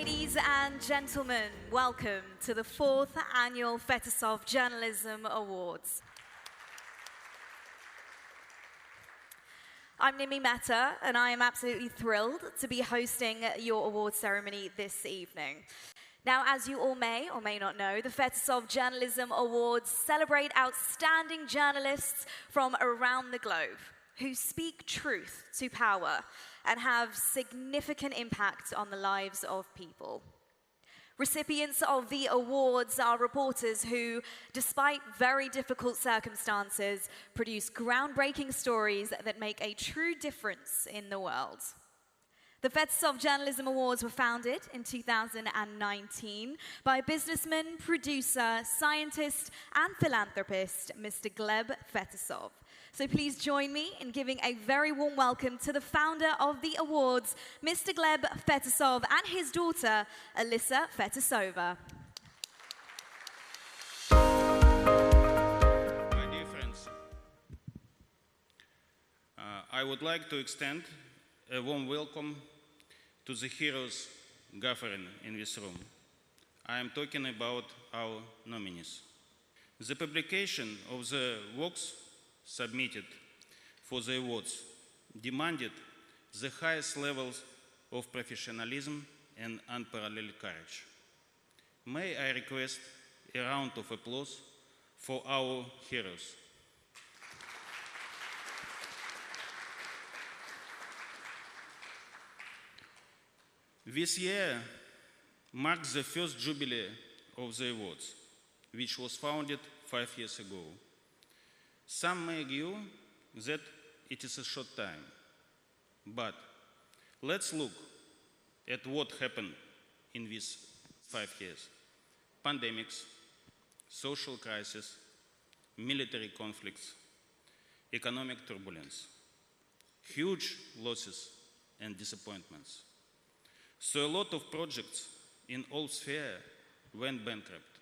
Ladies and gentlemen, welcome to the 4th Annual Fetisov Journalism Awards. I'm Nimi Mehta, and I am absolutely thrilled to be hosting your award ceremony this evening. Now, as you all may or may not know, the Fetisov Journalism Awards celebrate outstanding journalists from around the globe who speak truth to power and have significant impact on the lives of people. Recipients of the awards are reporters who, despite very difficult circumstances, produce groundbreaking stories that make a true difference in the world. The Fetisov Journalism Awards were founded in 2019 by businessman, producer, scientist, and philanthropist, Mr. Gleb Fetisov. So please join me in giving a very warm welcome to the founder of the awards, Mr. Gleb Fetisov, and his daughter, Alyssa Fetisova. My dear friends, I would like to extend a warm welcome to the heroes gathering in this room. I am talking about our nominees. The publication of the works submitted for the awards demanded the highest levels of professionalism and unparalleled courage. May I request a round of applause for our heroes. This year marks the first jubilee of the awards, which was founded 5 years ago. Some may argue that it is a short time, but let's look at what happened in these 5 years. Pandemics, social crisis, military conflicts, economic turbulence, huge losses and disappointments. So a lot of projects in all spheres went bankrupt,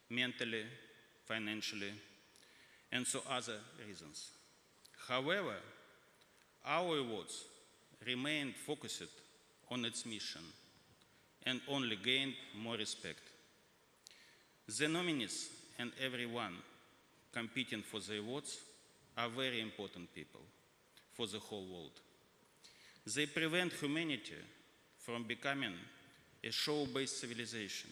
mentally, financially, and so other reasons. However, our awards remained focused on its mission and only gained more respect. The nominees and everyone competing for the awards are very important people for the whole world. They prevent humanity from becoming a show-based civilization,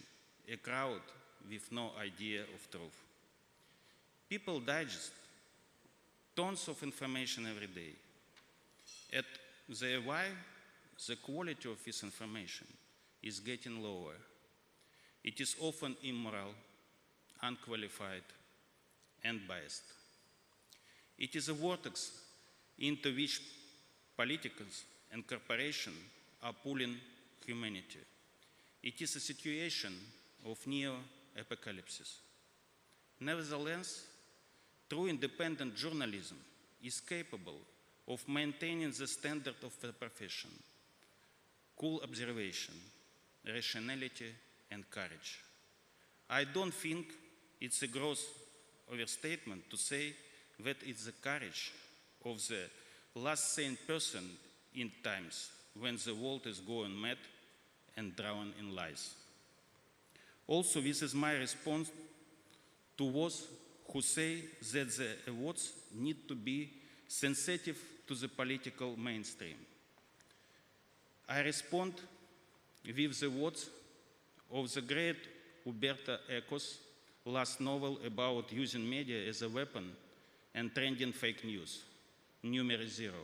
a crowd with no idea of truth. People digest tons of information every day. At the why, the quality of this information is getting lower. It is often immoral, unqualified, and biased. It is a vortex into which politicians and corporations are pulling humanity. It is a situation of neo-apocalypse. Nevertheless, true independent journalism is capable of maintaining the standard of the profession: cool observation, rationality, and courage. I don't think it's a gross overstatement to say that it's the courage of the last sane person in times when the world is going mad and drowned in lies. Also, this is my response to those who say that the awards need to be sensitive to the political mainstream. I respond with the words of the great Umberto Eco's last novel about using media as a weapon and trending fake news, Numero Zero.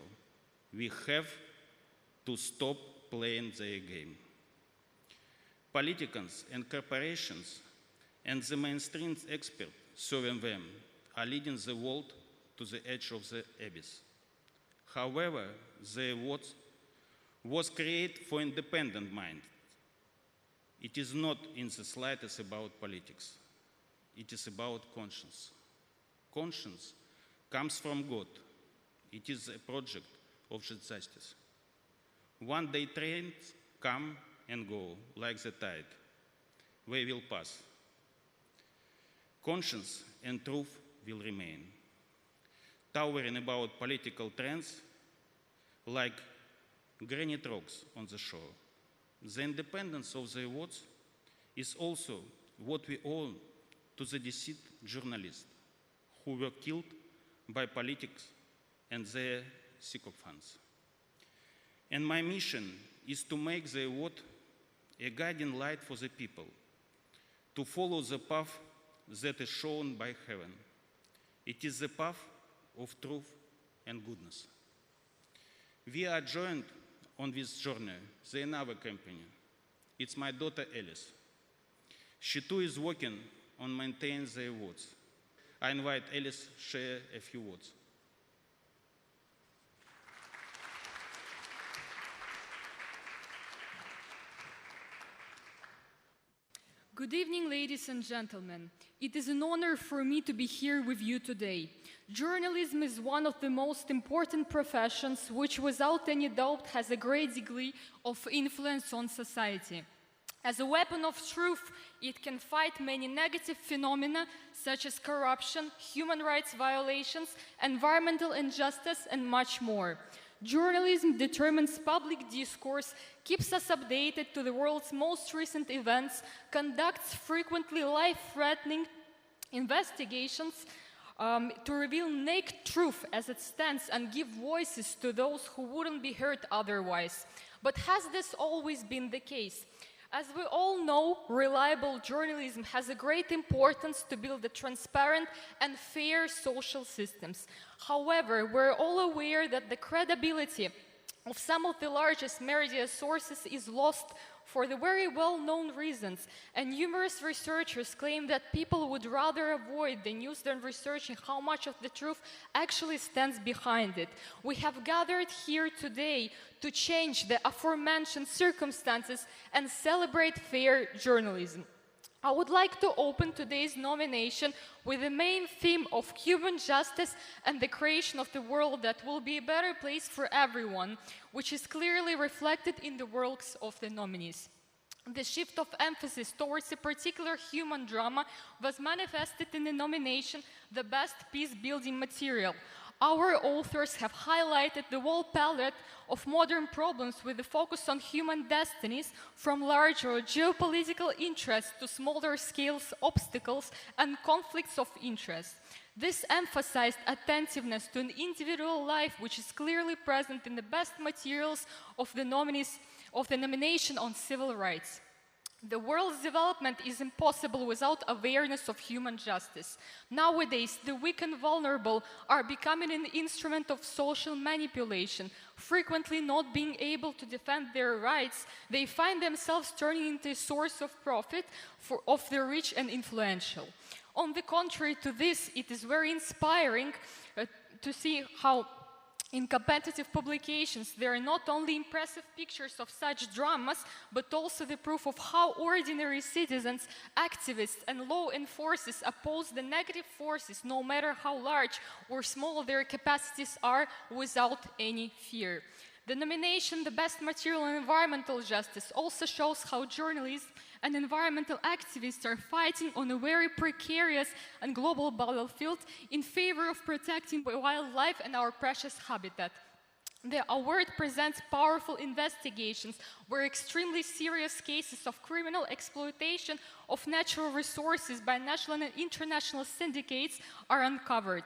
We have to stop playing their game. Politicians and corporations and the mainstream experts serving them are leading the world to the edge of the abyss. However, the award was created for independent minds. It is not in the slightest about politics. It is about conscience. Conscience comes from God. It is a project of justice. One day trains come and go like the tide. They will pass. Conscience and truth will remain. Towering about political trends like granite rocks on the shore. The independence of the awards is also what we owe to the deceased journalists who were killed by politics and their sycophants. And my mission is to make the award a guiding light for the people, to follow the path that is shown by heaven. It is the path of truth and goodness. We are joined on this journey, the another company. It's my daughter Alice. She too is working on maintaining the awards. I invite Alice to share a few words. Good evening, ladies and gentlemen. It is an honor for me to be here with you today. Journalism is one of the most important professions which, without any doubt, has a great degree of influence on society. As a weapon of truth, it can fight many negative phenomena such as corruption, human rights violations, environmental injustice, and much more. Journalism determines public discourse, keeps us updated to the world's most recent events, conducts frequently life-threatening investigations to reveal naked truth as it stands and give voices to those who wouldn't be heard otherwise. But has this always been the case? As we all know, reliable journalism has a great importance to build a transparent and fair social systems. However, we're all aware that the credibility of some of the largest media sources is lost for the very well-known reasons, and numerous researchers claim that people would rather avoid the news than researching how much of the truth actually stands behind it. We have gathered here today to change the aforementioned circumstances and celebrate fair journalism. I would like to open today's nomination with the main theme of human justice and the creation of the world that will be a better place for everyone, which is clearly reflected in the works of the nominees. The shift of emphasis towards a particular human drama was manifested in the nomination The Best Peace-Building Material. Our authors have highlighted the whole palette of modern problems with a focus on human destinies, from larger geopolitical interests to smaller scale obstacles and conflicts of interest. This emphasized attentiveness to an individual life, which is clearly present in the best materials of the nomination on civil rights. The world's development is impossible without awareness of human justice. Nowadays, the weak and vulnerable are becoming an instrument of social manipulation. Frequently not being able to defend their rights, they find themselves turning into a source of profit of the rich and influential. On the contrary to this, it is very inspiring to see how in competitive publications, there are not only impressive pictures of such dramas, but also the proof of how ordinary citizens, activists, and law enforcers oppose the negative forces, no matter how large or small their capacities are, without any fear. The nomination, The Best Material on Environmental Justice, also shows how journalists and environmental activists are fighting on a very precarious and global battlefield in favor of protecting wildlife and our precious habitat. The award presents powerful investigations where extremely serious cases of criminal exploitation of natural resources by national and international syndicates are uncovered.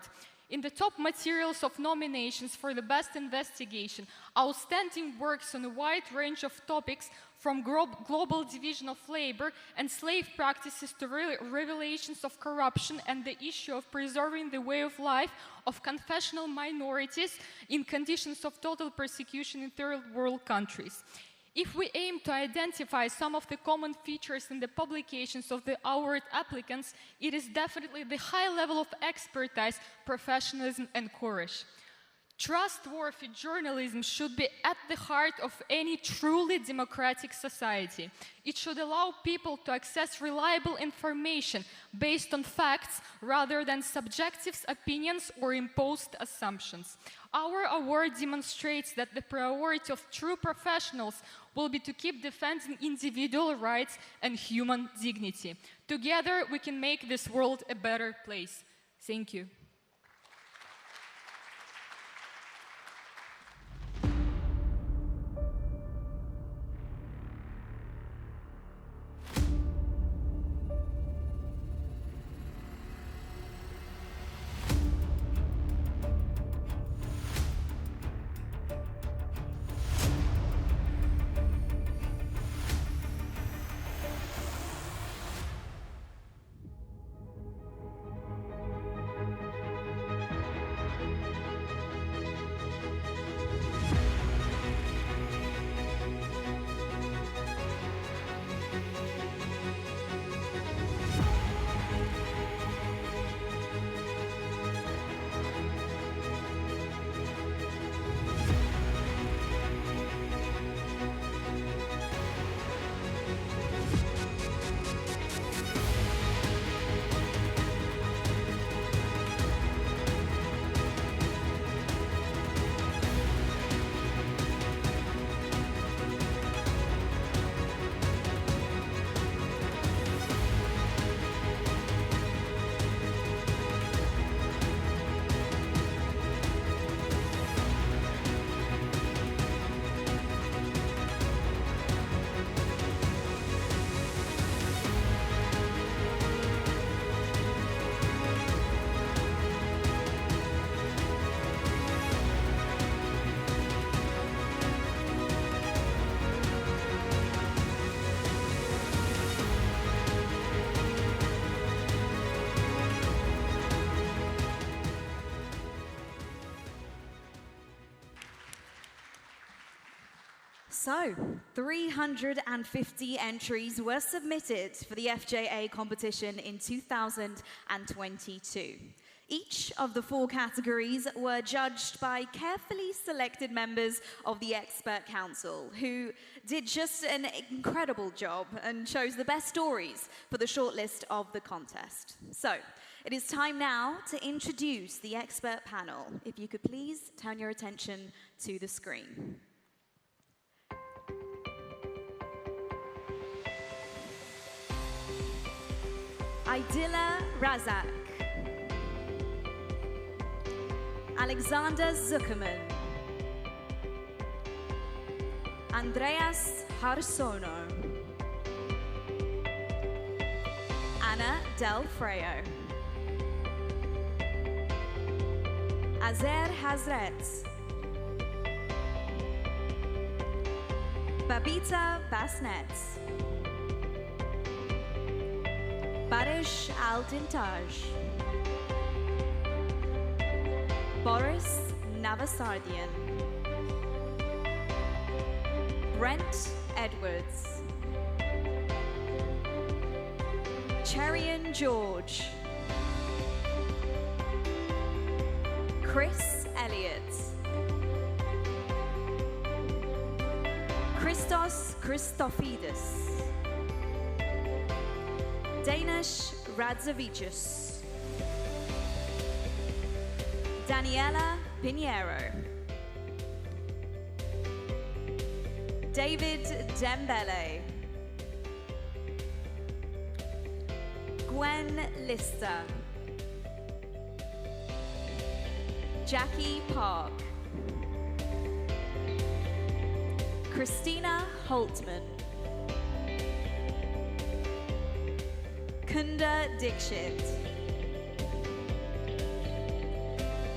In the top materials of nominations for the best investigation, outstanding works on a wide range of topics from global division of labor and slave practices to revelations of corruption and the issue of preserving the way of life of confessional minorities in conditions of total persecution in third world countries. If we aim to identify some of the common features in the publications of the award applicants, it is definitely the high level of expertise, professionalism, and courage. Trustworthy journalism should be at the heart of any truly democratic society. It should allow people to access reliable information based on facts rather than subjective opinions or imposed assumptions. Our award demonstrates that the priority of true professionals will be to keep defending individual rights and human dignity. Together, we can make this world a better place. Thank you. So, 350 entries were submitted for the FJA competition in 2022. Each of the 4 categories were judged by carefully selected members of the expert council, who did just an incredible job and chose the best stories for the shortlist of the contest. So, it is time now to introduce the expert panel. If you could please turn your attention to the screen. Idila Razak, Alexander Zuckerman, Andreas Harsono, Anna Del Freo, Azer Hazret, Babita Basnet, Barish Al-Dintaj, Boris Navasardian, Brent Edwards, Cherian George, Chris Elliott, Christos Christofidis, Danish Radzavicius, Daniela Pinheiro, David Dembele, Gwen Lister, Jackie Park, Christina Holtman, Kunda Dikshit,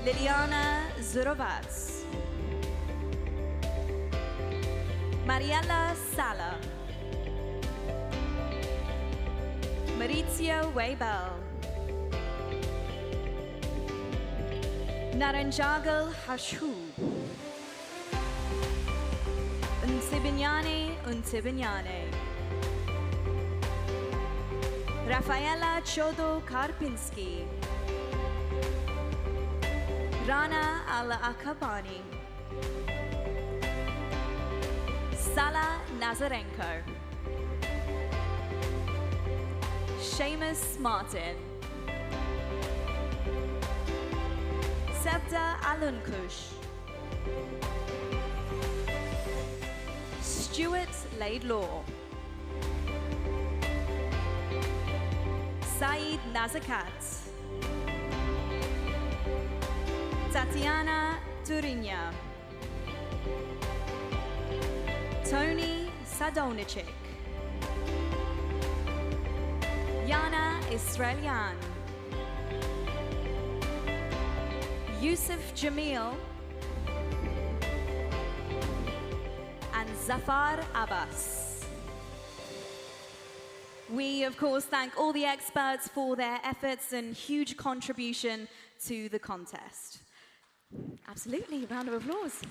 Liliana Zurovats, Mariella Sala, Maurizio Weibel, Naranjagal Hashu, Untibinyane, Rafaela Chodo Karpinski, Rana Al-Akabani, Sala Nazarenko, Seamus Martin, Sevda Alunkush, Stuart Laidlaw, Saeed Nazakat, Tatiana Turinya, Tony Sadonicic, Yana Israelian, Yusuf Jamil, and Zafar Abbas. We, of course, thank all the experts for their efforts and huge contribution to the contest. Absolutely, a round of applause.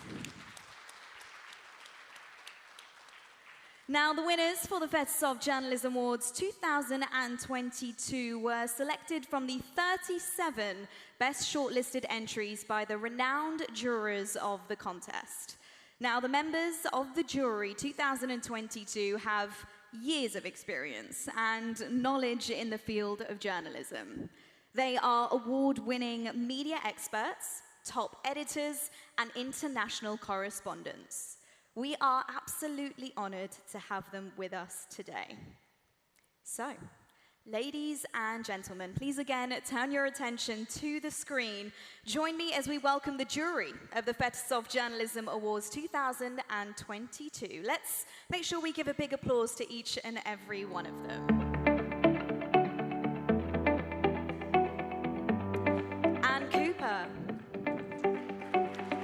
Now, the winners for the Fetisov Journalism Awards 2022 were selected from the 37 best shortlisted entries by the renowned jurors of the contest. Now, the members of the jury 2022 have years of experience and knowledge in the field of journalism. They are award-winning media experts, top editors, and international correspondents. We are absolutely honored to have them with us today. So, ladies and gentlemen, please again turn your attention to the screen. Join me as we welcome the jury of the Fetisov Journalism Awards 2022. Let's make sure we give a big applause to each and every one of them. Anne Cooper,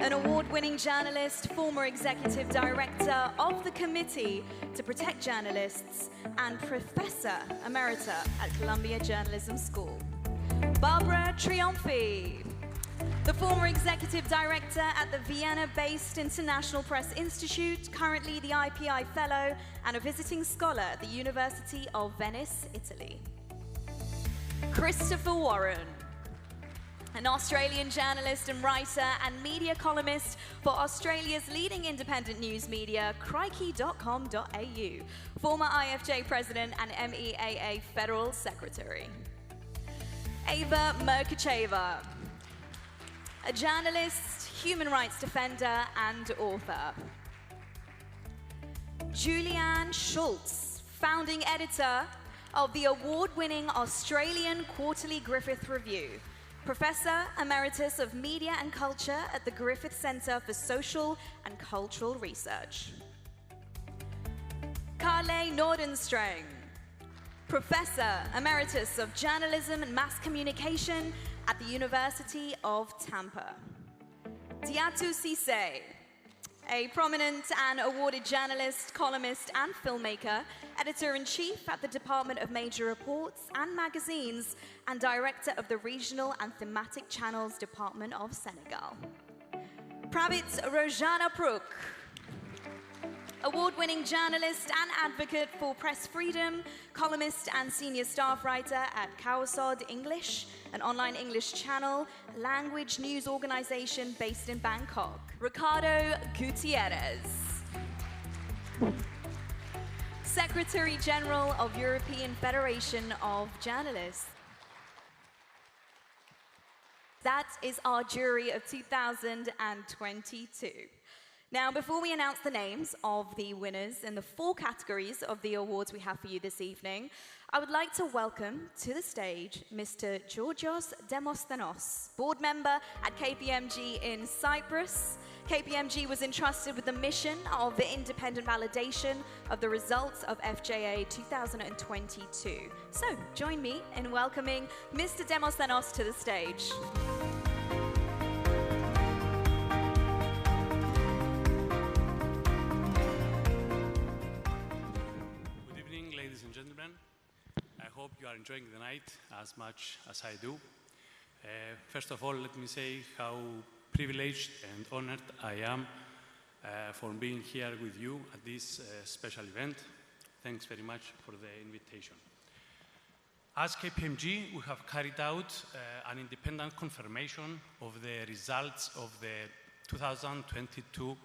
an award-winning journalist, former executive director of the Committee to Protect Journalists, and Professor Emerita at Columbia Journalism School. Barbara Triumphi, The former executive director at the Vienna-based International Press Institute, currently the IPI Fellow and a visiting scholar at the University of Venice, Italy. Christopher Warren, an Australian journalist and writer and media columnist for Australia's leading independent news media, crikey.com.au, former IFJ president and MEAA federal secretary. Ava Merkacheva, a journalist, human rights defender, and author. Julianne Schultz, founding editor of the award-winning Australian Quarterly Griffith Review, Professor Emeritus of Media and Culture at the Griffith Centre for Social and Cultural Research. Carle Nordenström, Professor Emeritus of Journalism and Mass Communication at the University of Tampa. Diatu Cisse, a prominent and awarded journalist, columnist, and filmmaker, editor-in-chief at the Department of Major Reports and Magazines, and director of the Regional and Thematic Channels Department of Senegal. Pravit Rojana Pruk, award-winning journalist and advocate for press freedom, columnist and senior staff writer at Kawasod English, an online English channel, language news organization based in Bangkok. Ricardo Gutiérrez, Secretary General of European Federation of Journalists. That is our jury of 2022. Now, before we announce the names of the winners in the 4 categories of the awards we have for you this evening, I would like to welcome to the stage Mr. Georgios Demosthenos, board member at KPMG in Cyprus. KPMG was entrusted with the mission of the independent validation of the results of FJA 2022. So, join me in welcoming Mr. Demosthenos to the stage. I hope you are enjoying the night as much as I do. First of all, let me say how privileged and honored I am for being here with you at this special event. Thanks very much for the invitation. As KPMG, we have carried out an independent confirmation of the results of the 2022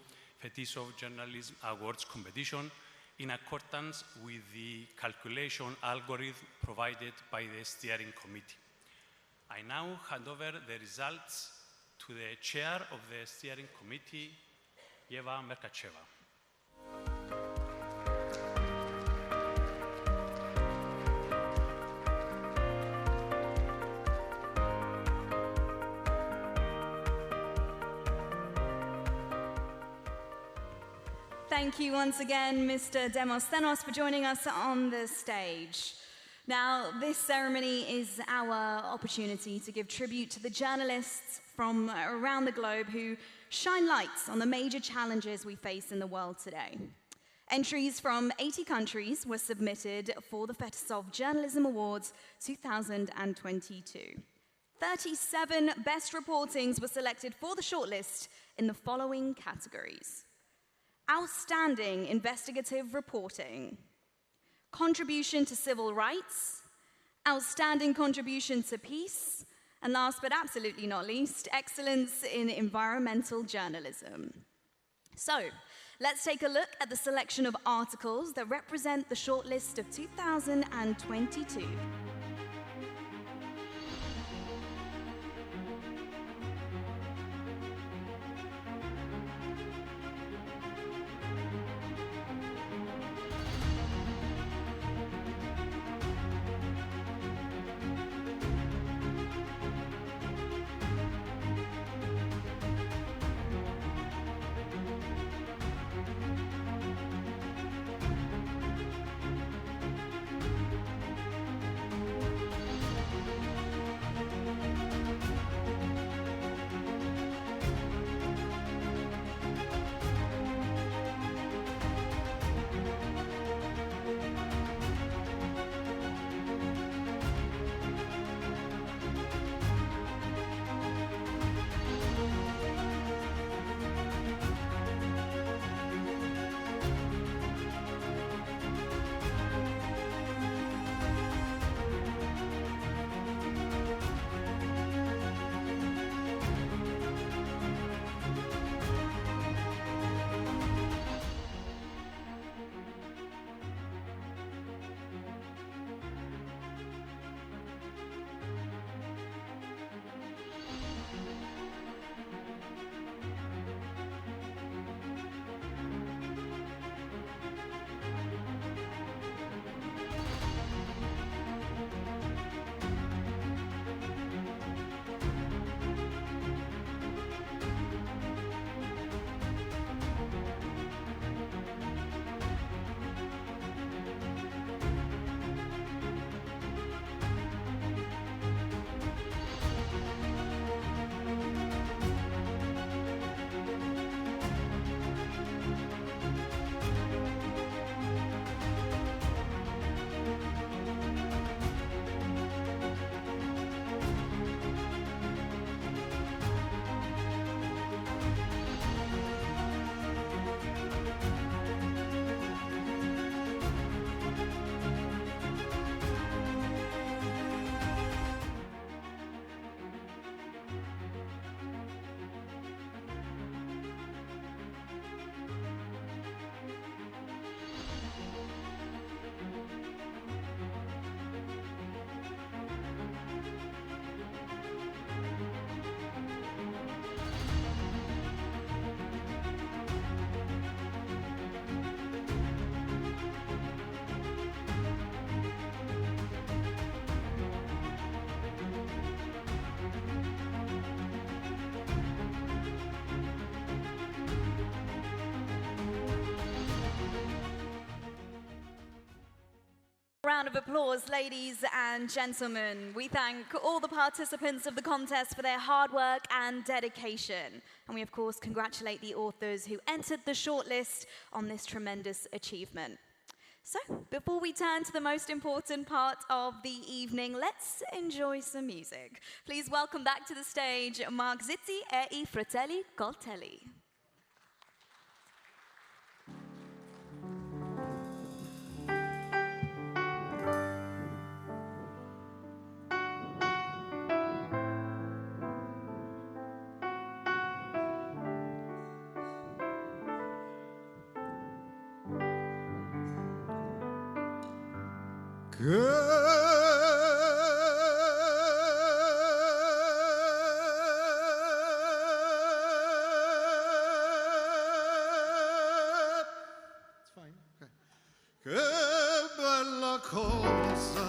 Fetisov Journalism Awards competition in accordance with the calculation algorithm provided by the steering committee. I now hand over the results to the chair of the steering committee, Eva Merkacheva. Thank you once again, Mr. Demosthenos, for joining us on the stage. Now, this ceremony is our opportunity to give tribute to the journalists from around the globe who shine lights on the major challenges we face in the world today. Entries from 80 countries were submitted for the Fetisov Journalism Awards 2022. 37 best reportings were selected for the shortlist in the following categories: Outstanding investigative reporting, contribution to civil rights, outstanding contribution to peace, and last but absolutely not least, excellence in environmental journalism. So, let's take a look at the selection of articles that represent the shortlist of 2022. round of applause, ladies and gentlemen. We thank all the participants of the contest for their hard work and dedication. And we, of course, congratulate the authors who entered the shortlist on this tremendous achievement. So, before we turn to the most important part of the evening, let's enjoy some music. Please welcome back to the stage Mark Zitti e I fratelli Coltelli. It's fine. Okay. Che bella cosa,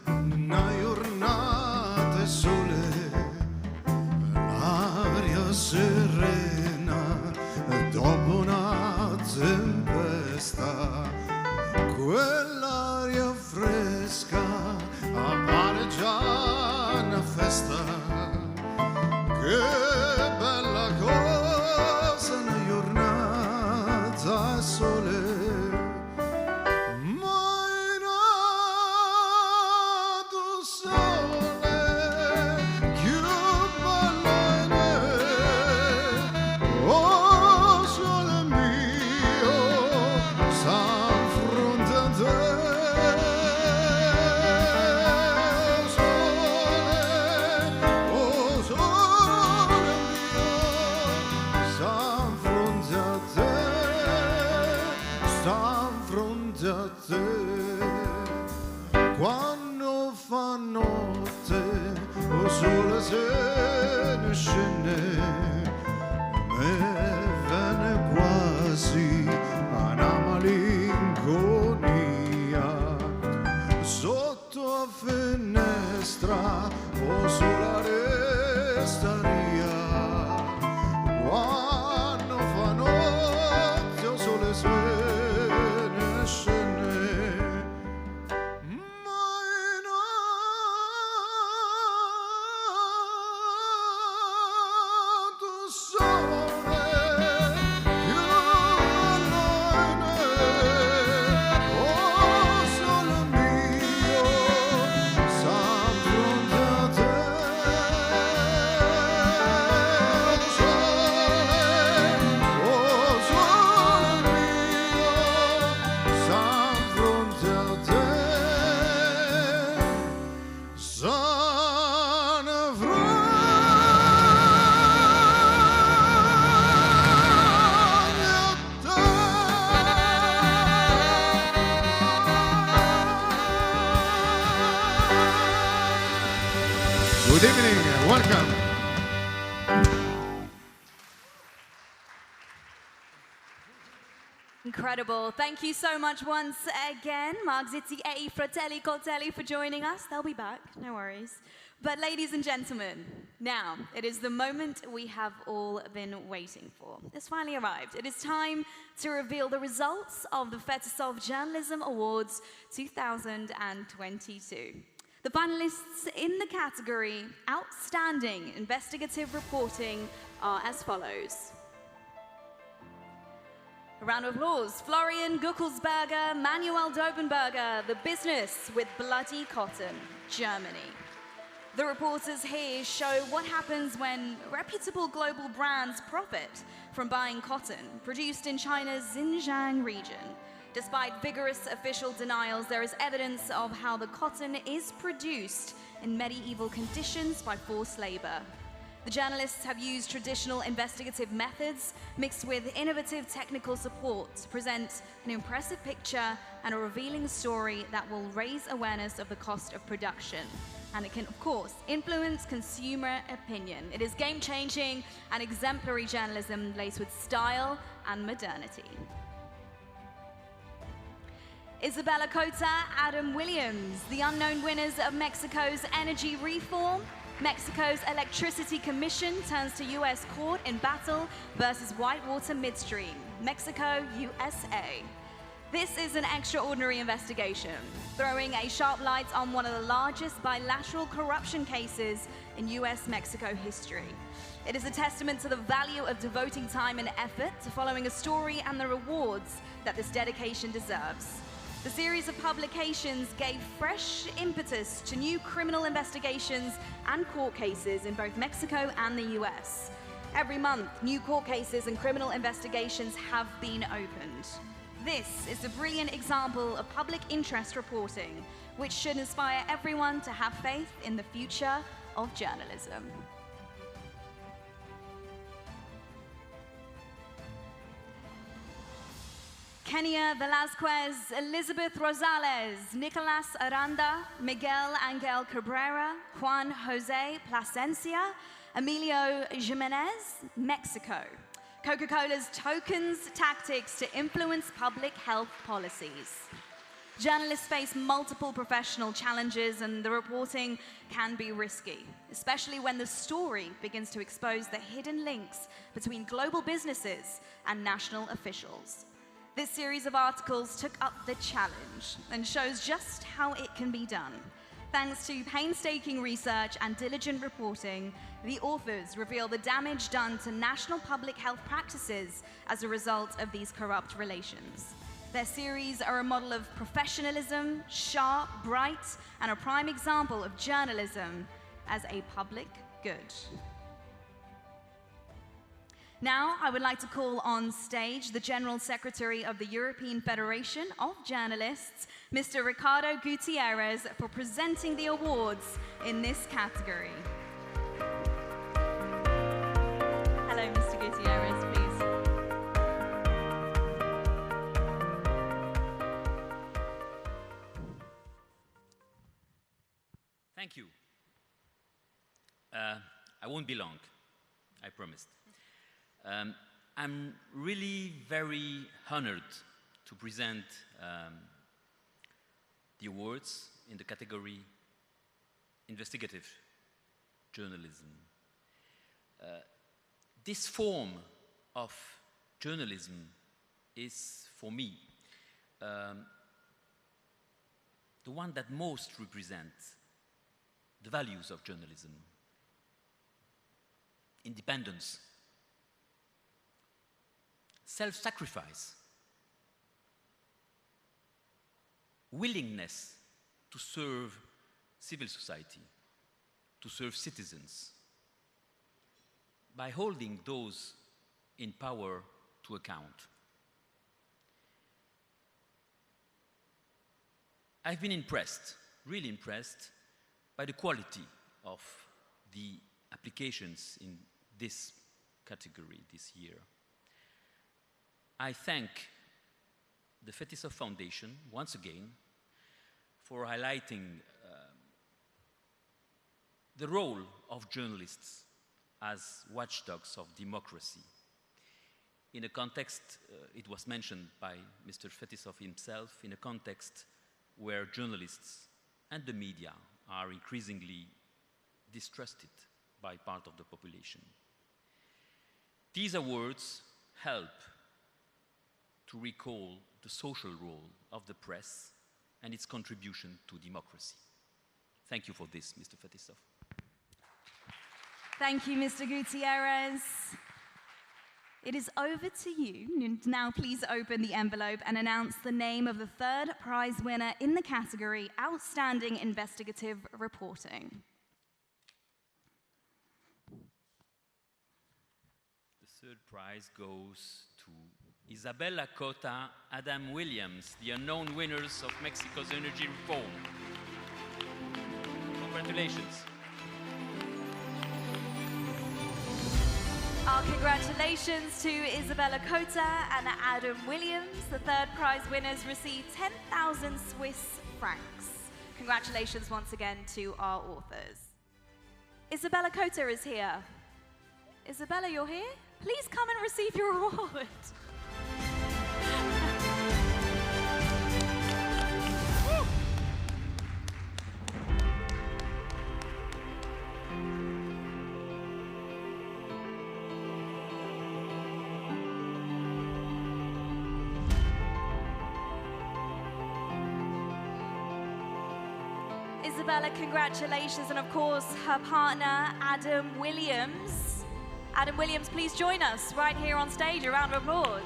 una giornata sole, l'aria serena dopo una tempesta. Quell'aria fresca appare già una festa. Che bella cosa una giornata a sole. Mainato sole, che bella è. Oh sole mio, quando fa notte, o sole se ne scende, me viene quasi una malinconia. Sotto a finestra, o sola restaria, quando fa notte, o sole se ne scende. Good evening, welcome. Incredible. Thank you so much once again, Mark Zitti e I fratelli Coltelli, for joining us. They'll be back, no worries. But ladies and gentlemen, now it is the moment we have all been waiting for. It's finally arrived. It is time to reveal the results of the Fetisov Journalism Awards 2022. The finalists in the category Outstanding Investigative Reporting are as follows. A round of applause. Florian, Guckelsberger, Manuel, Daubenberger, The Business with Bloody Cotton, Germany. The reporters here show what happens when reputable global brands profit from buying cotton produced in China's Xinjiang region. Despite vigorous official denials, there is evidence of how the cotton is produced in medieval conditions by forced labor. The journalists have used traditional investigative methods mixed with innovative technical support to present an impressive picture and a revealing story that will raise awareness of the cost of production. And it can, of course, influence consumer opinion. It is game-changing and exemplary journalism laced with style and modernity. Isabella, Cota, Adam Williams, the unknown winners of Mexico's energy reform. Mexico's Electricity Commission turns to U.S. court in battle versus Whitewater Midstream. Mexico, USA. This is an extraordinary investigation, throwing a sharp light on one of the largest bilateral corruption cases in US-Mexico history. It is a testament to the value of devoting time and effort to following a story and the rewards that this dedication deserves. The series of publications gave fresh impetus to new criminal investigations and court cases in both Mexico and the US. Every month, new court cases and criminal investigations have been opened. This is a brilliant example of public interest reporting, which should inspire everyone to have faith in the future of journalism. Kennia, Velazquez, Elizabeth Rosales, Nicolás, Aranda, Miguel Angel Cabrera, Juan, José, Plascencia, Emilio, Jiménez, Mexico. Coca-Cola's tokens, tactics to influence public health policies. Journalists face multiple professional challenges and the reporting can be risky, especially when the story begins to expose the hidden links between global businesses and national officials. This series of articles took up the challenge and shows just how it can be done. Thanks to painstaking research and diligent reporting, the authors reveal the damage done to national public health practices as a result of these corrupt relations. Their series are a model of professionalism, sharp, bright, and a prime example of journalism as a public good. Now, I would like to call on stage the General Secretary of the European Federation of Journalists, Mr. Ricardo Gutiérrez, for presenting the awards in this category. Hello, Mr. Gutiérrez, please. Thank you. I won't be long, I promised. I'm really very honored to present the awards in the category Investigative Journalism. This form of journalism is, for me, the one that most represents the values of journalism. Independence, self-sacrifice, willingness to serve civil society, to serve citizens, by holding those in power to account. I've been impressed, really impressed, by the quality of the applications in this category this year. I thank the Fetisov Foundation, once again, for highlighting the role of journalists as watchdogs of democracy. In a context, it was mentioned by Mr. Fetisov himself, in a context where journalists and the media are increasingly distrusted by part of the population. These awards help to recall the social role of the press and its contribution to democracy. Thank you for this, Mr. Fetisov. Thank you, Mr. Gutiérrez. It is over to you. Now please open the envelope and announce the name of the third prize winner in the category Outstanding Investigative Reporting. The third prize goes to Isabella, Cota, Adam Williams, the unknown winners of Mexico's energy reform. Congratulations. Our congratulations to Isabella Cota and Adam Williams. The third prize winners receive 10,000 Swiss francs. Congratulations once again to our authors. Isabella Cota is here. Isabella, you're here? Please come and receive your award. Isabella, congratulations, and of course, her partner, Adam Williams. Adam Williams, please join us right here on stage. A round of applause.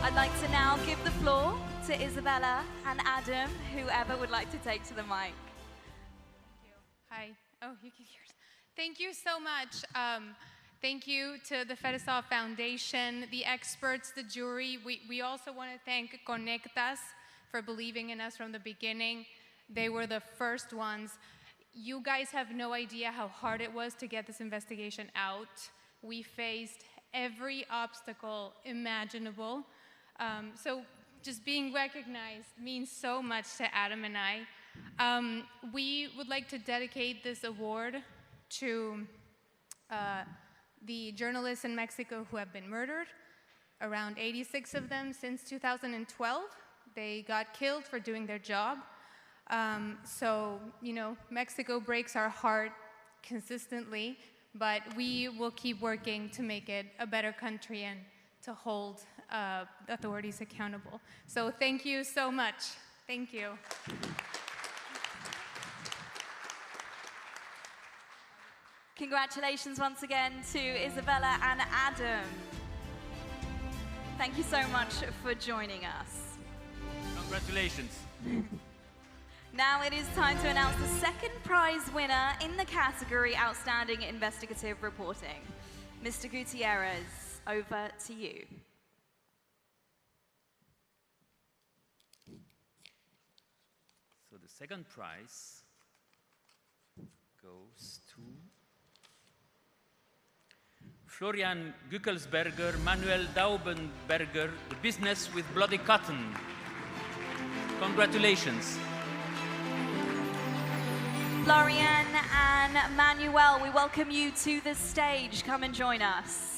I'd like to now give the floor to Isabella and Adam, whoever would like to take to the mic. Thank you. Hi. Oh, you can hear us. Thank you so much. Thank you to the Fetisov Foundation, the experts, the jury. We also want to thank Conectas for believing in us from the beginning. They were the first ones. You guys have no idea how hard it was to get this investigation out. We faced every obstacle imaginable. So just being recognized means so much to Adam and I. We would like to dedicate this award to the journalists in Mexico who have been murdered, around 86 of them since 2012. They got killed for doing their job. So, you know, Mexico breaks our heart consistently, but we will keep working to make it a better country and to hold authorities accountable. So thank you so much. Thank you. Congratulations once again to Isabella and Adam. Thank you so much for joining us. Congratulations. Now it is time to announce the second prize winner in the category Outstanding Investigative Reporting. Mr. Gutiérrez, over to you. So the second prize goes to Florian Guckelsberger, Manuel Daubenberger, The Business with Bloody Cotton. Congratulations. Florian and Manuel, we welcome you to the stage. Come and join us.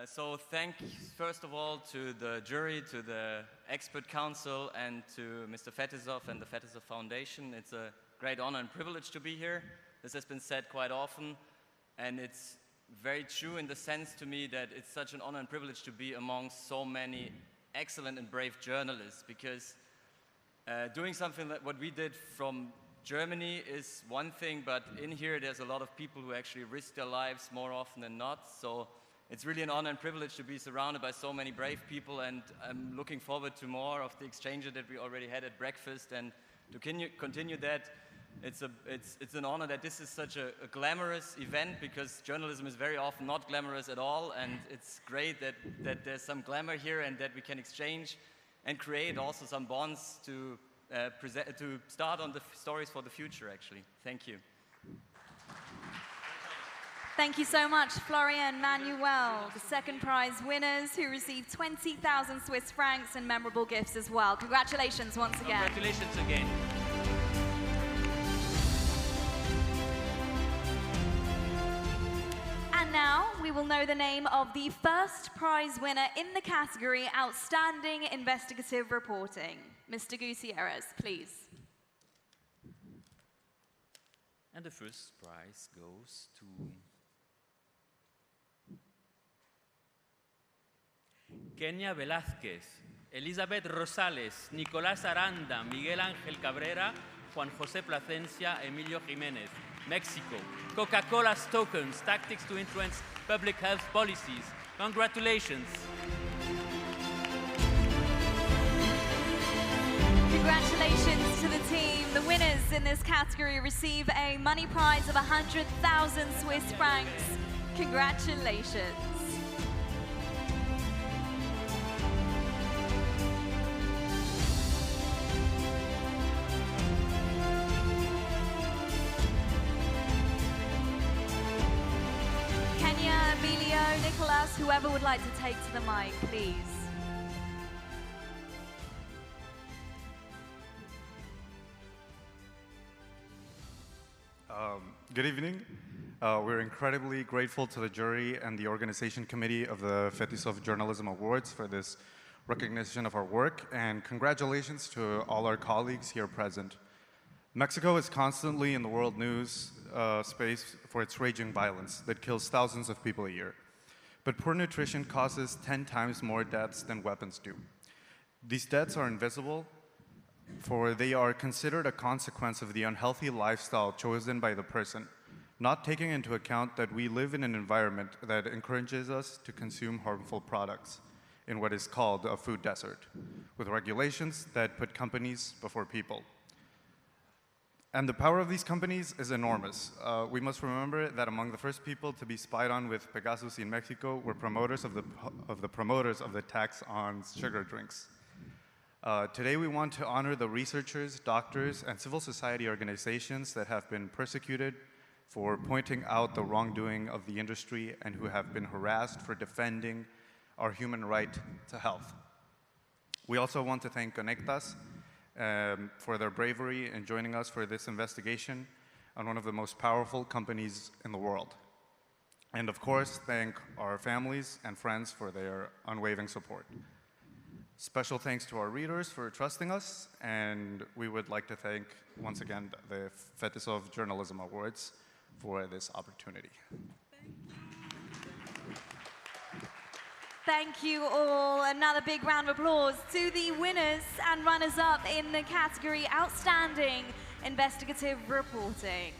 So thanks, first of all, to the jury, to the expert council, and to Mr. Fetisov and the Fetisov Foundation. It's a great honor and privilege to be here. This has been said quite often, and it's very true in the sense to me that it's such an honor and privilege to be amongst so many excellent and brave journalists, because doing something like what we did from Germany is one thing, but in here there's a lot of people who actually risk their lives more often than not. So it's really an honor and privilege to be surrounded by so many brave people, and I'm looking forward to more of the exchanges that we already had at breakfast, and to continue that. It's an honor that this is such a glamorous event, because journalism is very often not glamorous at all, and it's great that there's some glamour here and that we can exchange and create also some bonds to start on the stories for the future, actually. Thank you. Thank you so much, Florian, Manuel, the second prize winners who received 20,000 Swiss francs and memorable gifts as well. Congratulations once again. Congratulations again. And now we will know the name of the first prize winner in the category Outstanding Investigative Reporting. Mr. Gutiérrez, please. And the first prize goes to Kennia Velazquez, Elizabeth Rosales, Nicolás Aranda, Miguel Ángel Cabrera, Juan José Plascencia, Emilio Jiménez, Mexico. Coca-Cola's tokens, tactics to influence public health policies. Congratulations. Congratulations to the team. The winners in this category receive a money prize of 100,000 Swiss francs. Congratulations. Nicolás, whoever would like to take to the mic, please. Good evening. We're incredibly grateful to the jury and the organization committee of the Fetisov Journalism Awards for this recognition of our work, and congratulations to all our colleagues here present. Mexico is constantly in the world news space for its raging violence that kills thousands of people a year. But poor nutrition causes 10 times more deaths than weapons do. These deaths are invisible, for they are considered a consequence of the unhealthy lifestyle chosen by the person, not taking into account that we live in an environment that encourages us to consume harmful products in what is called a food desert, with regulations that put companies before people. And the power of these companies is enormous. We must remember that among the first people to be spied on with Pegasus in Mexico were promoters of the promoters of the tax on sugar drinks. Today we want to honor the researchers, doctors, and civil society organizations that have been persecuted for pointing out the wrongdoing of the industry and who have been harassed for defending our human right to health. We also want to thank Conectas for their bravery in joining us for this investigation on one of the most powerful companies in the world. And of course, thank our families and friends for their unwavering support. Special thanks to our readers for trusting us, and we would like to thank, once again, the Fetisov Journalism Awards for this opportunity. Thank you all. Another big round of applause to the winners and runners-up in the category Outstanding Investigative Reporting.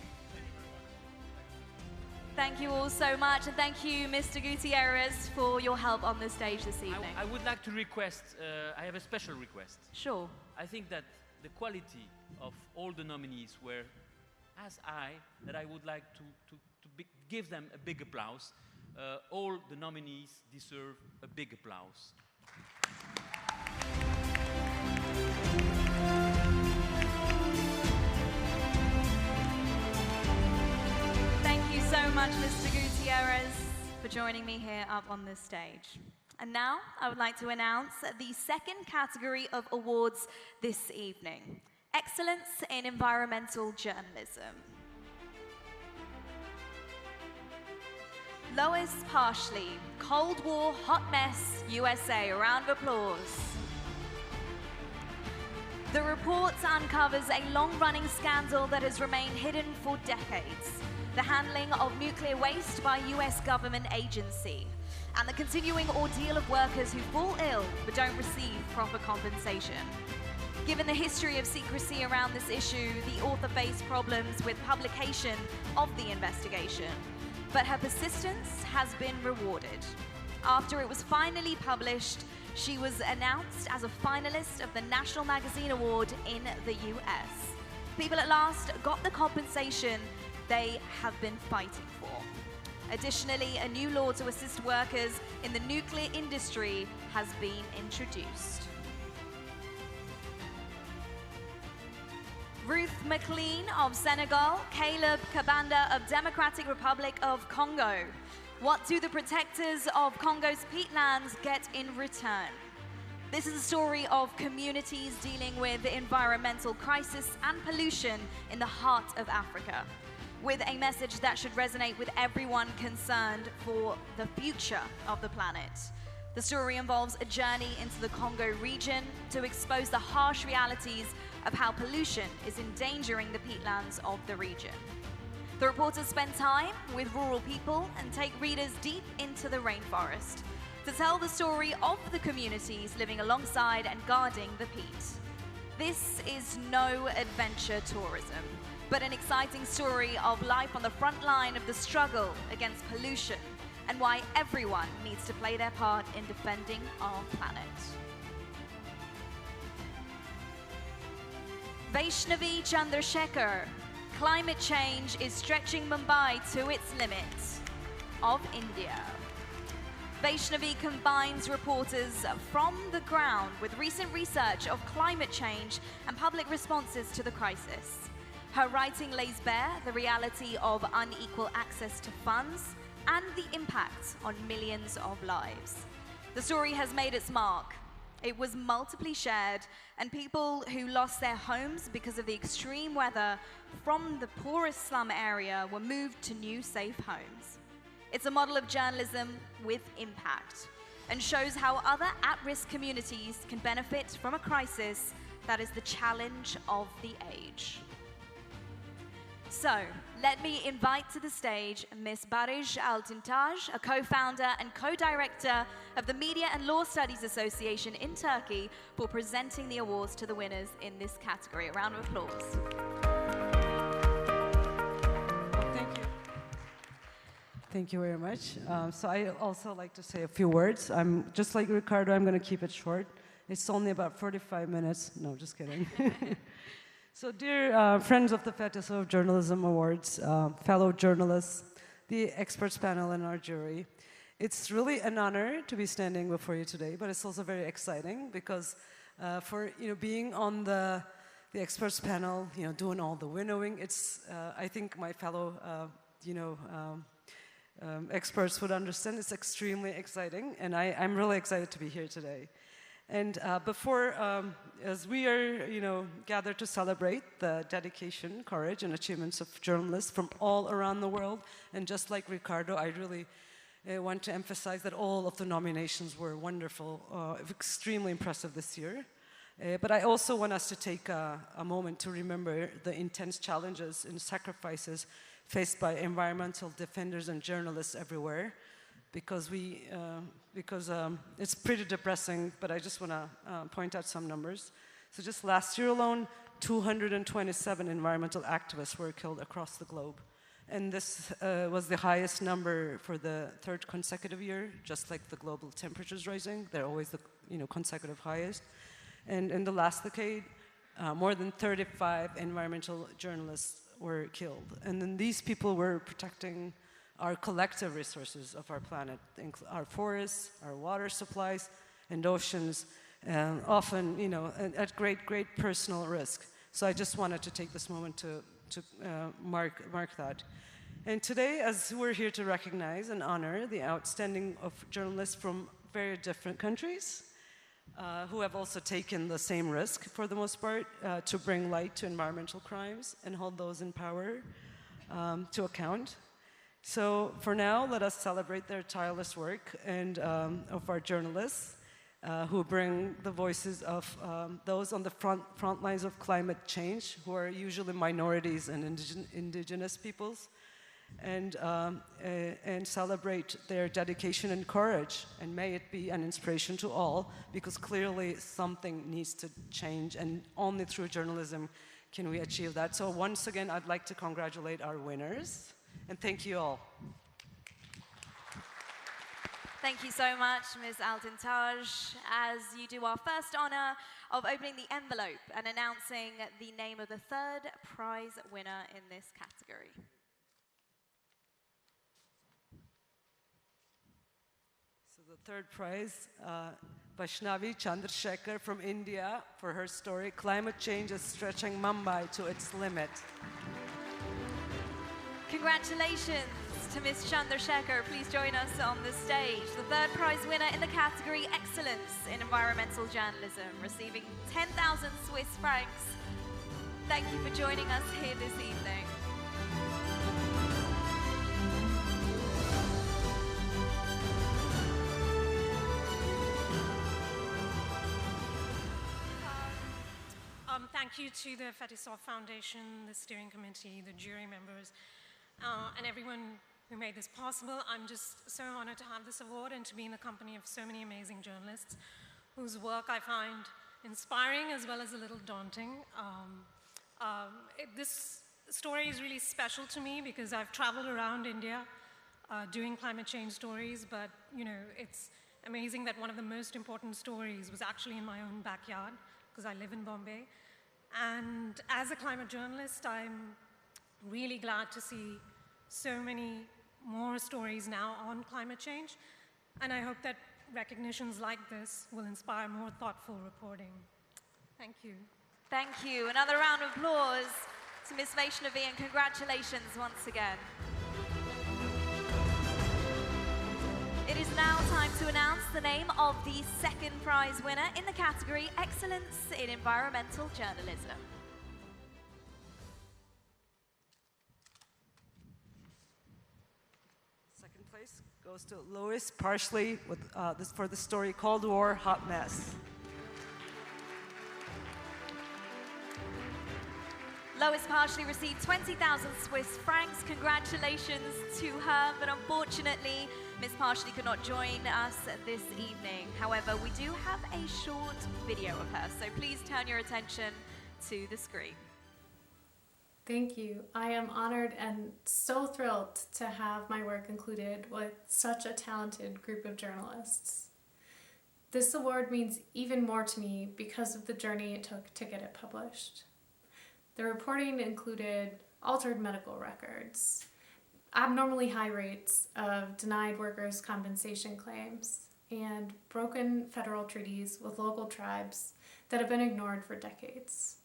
Thank you all so much, and thank you, Mr. Gutiérrez, for your help on the stage this evening. I would like to request, I have a special request. Sure. I think that the quality of all the nominees were as high that I would like to give them a big applause. All the nominees deserve a big applause. Thank you so much, Mr. Gutiérrez, for joining me here up on this stage. And now I would like to announce the second category of awards this evening: Excellence in Environmental Journalism. Lois Parsley, Cold War Hot Mess, USA. A round of applause. The report uncovers a long-running scandal that has remained hidden for decades: the handling of nuclear waste by US government agency, and the continuing ordeal of workers who fall ill but don't receive proper compensation. Given the history of secrecy around this issue, the author faced problems with publication of the investigation, but her persistence has been rewarded. After it was finally published, she was announced as a finalist of the National Magazine Award in the US. People at last got the compensation they have been fighting for. Additionally, a new law to assist workers in the nuclear industry has been introduced. Ruth McLean of Senegal, Caleb Kabanda of Democratic Republic of Congo. What do the protectors of Congo's peatlands get in return? This is a story of communities dealing with the environmental crisis and pollution in the heart of Africa, with a message that should resonate with everyone concerned for the future of the planet. The story involves a journey into the Congo region to expose the harsh realities of how pollution is endangering the peatlands of the region. The reporters spend time with rural people and take readers deep into the rainforest to tell the story of the communities living alongside and guarding the peat. This is no adventure tourism, but an exciting story of life on the front line of the struggle against pollution and why everyone needs to play their part in defending our planet. Vaishnavi Chandrasekhar, Climate Change is Stretching Mumbai to its limits, of India. Vaishnavi combines reporters from the ground with recent research of climate change and public responses to the crisis. Her writing lays bare the reality of unequal access to funds, and the impact on millions of lives. The story has made its mark. It was multiply shared, and people who lost their homes because of the extreme weather from the poorest slum area were moved to new safe homes. It's a model of journalism with impact and shows how other at-risk communities can benefit from a crisis that is the challenge of the age. So, let me invite to the stage Ms. Barış Altintaj, a co-founder and co-director of the Media and Law Studies Association in Turkey, for presenting the awards to the winners in this category. A round of applause. Thank you. Thank you very much. So I also like to say a few words. I'm just like Ricardo, I'm going to keep it short. It's only about 45 minutes. No, just kidding. So dear friends of the Fetisov Journalism Awards, fellow journalists, the experts panel and our jury, it's really an honor to be standing before you today, but it's also very exciting because for being on the experts panel, doing all the winnowing, it's I think my fellow experts would understand it's extremely exciting, and I'm really excited to be here today. And as we are, gathered to celebrate the dedication, courage, and achievements of journalists from all around the world, and just like Ricardo, I really want to emphasize that all of the nominations were wonderful, extremely impressive this year. But I also want us to take a moment to remember the intense challenges and sacrifices faced by environmental defenders and journalists everywhere, because it's pretty depressing, but I just want to point out some numbers. So just last year alone, 227 environmental activists were killed across the globe. And this was the highest number for the third consecutive year, just like the global temperatures rising. They're always the consecutive highest. And in the last decade, more than 35 environmental journalists were killed. And then these people were protecting our collective resources of our planet, our forests, our water supplies, and oceans, often, at great personal risk. So I just wanted to take this moment to mark that. And today, as we're here to recognize and honor the outstanding of journalists from very different countries, who have also taken the same risk, for the most part, to bring light to environmental crimes and hold those in power to account. So for now, let us celebrate their tireless work and of our journalists who bring the voices of those on the front lines of climate change, who are usually minorities and indigenous peoples, and celebrate their dedication and courage. And may it be an inspiration to all, because clearly something needs to change, and only through journalism can we achieve that. So once again, I'd like to congratulate our winners. And thank you all. Thank you so much, Ms. Altintaj, as you do our first honor of opening the envelope and announcing the name of the third prize winner in this category. So the third prize, Vaishnavi Chandrasekhar from India, for her story, Climate Change is Stretching Mumbai to Its Limit. Congratulations to Ms. Chandrasekhar. Please join us on the stage. The third prize winner in the category Excellence in Environmental Journalism, receiving 10,000 Swiss francs. Thank you for joining us here this evening. Thank you to the Fetisov Foundation, the steering committee, the jury members, and everyone who made this possible. I'm just so honored to have this award and to be in the company of so many amazing journalists whose work I find inspiring as well as a little daunting. This story is really special to me because I've traveled around India doing climate change stories, but it's amazing that one of the most important stories was actually in my own backyard, because I live in Bombay. And as a climate journalist, I'm really glad to see so many more stories now on climate change. And I hope that recognitions like this will inspire more thoughtful reporting. Thank you. Thank you. Another round of applause to Ms. Vaishnavi, and congratulations once again. now time to announce the name of the second prize winner in the category Excellence in Environmental Journalism. Second place goes to Lois Parsley with, for the story Cold War Hot Mess. Lois Parsley received 20,000 Swiss francs. Congratulations to her, but unfortunately, Ms. Parsley could not join us this evening. However, we do have a short video of her, so please turn your attention to the screen. Thank you. I am honored and so thrilled to have my work included with such a talented group of journalists. This award means even more to me because of the journey it took to get it published. The reporting included altered medical records, abnormally high rates of denied workers' compensation claims, and broken federal treaties with local tribes that have been ignored for decades.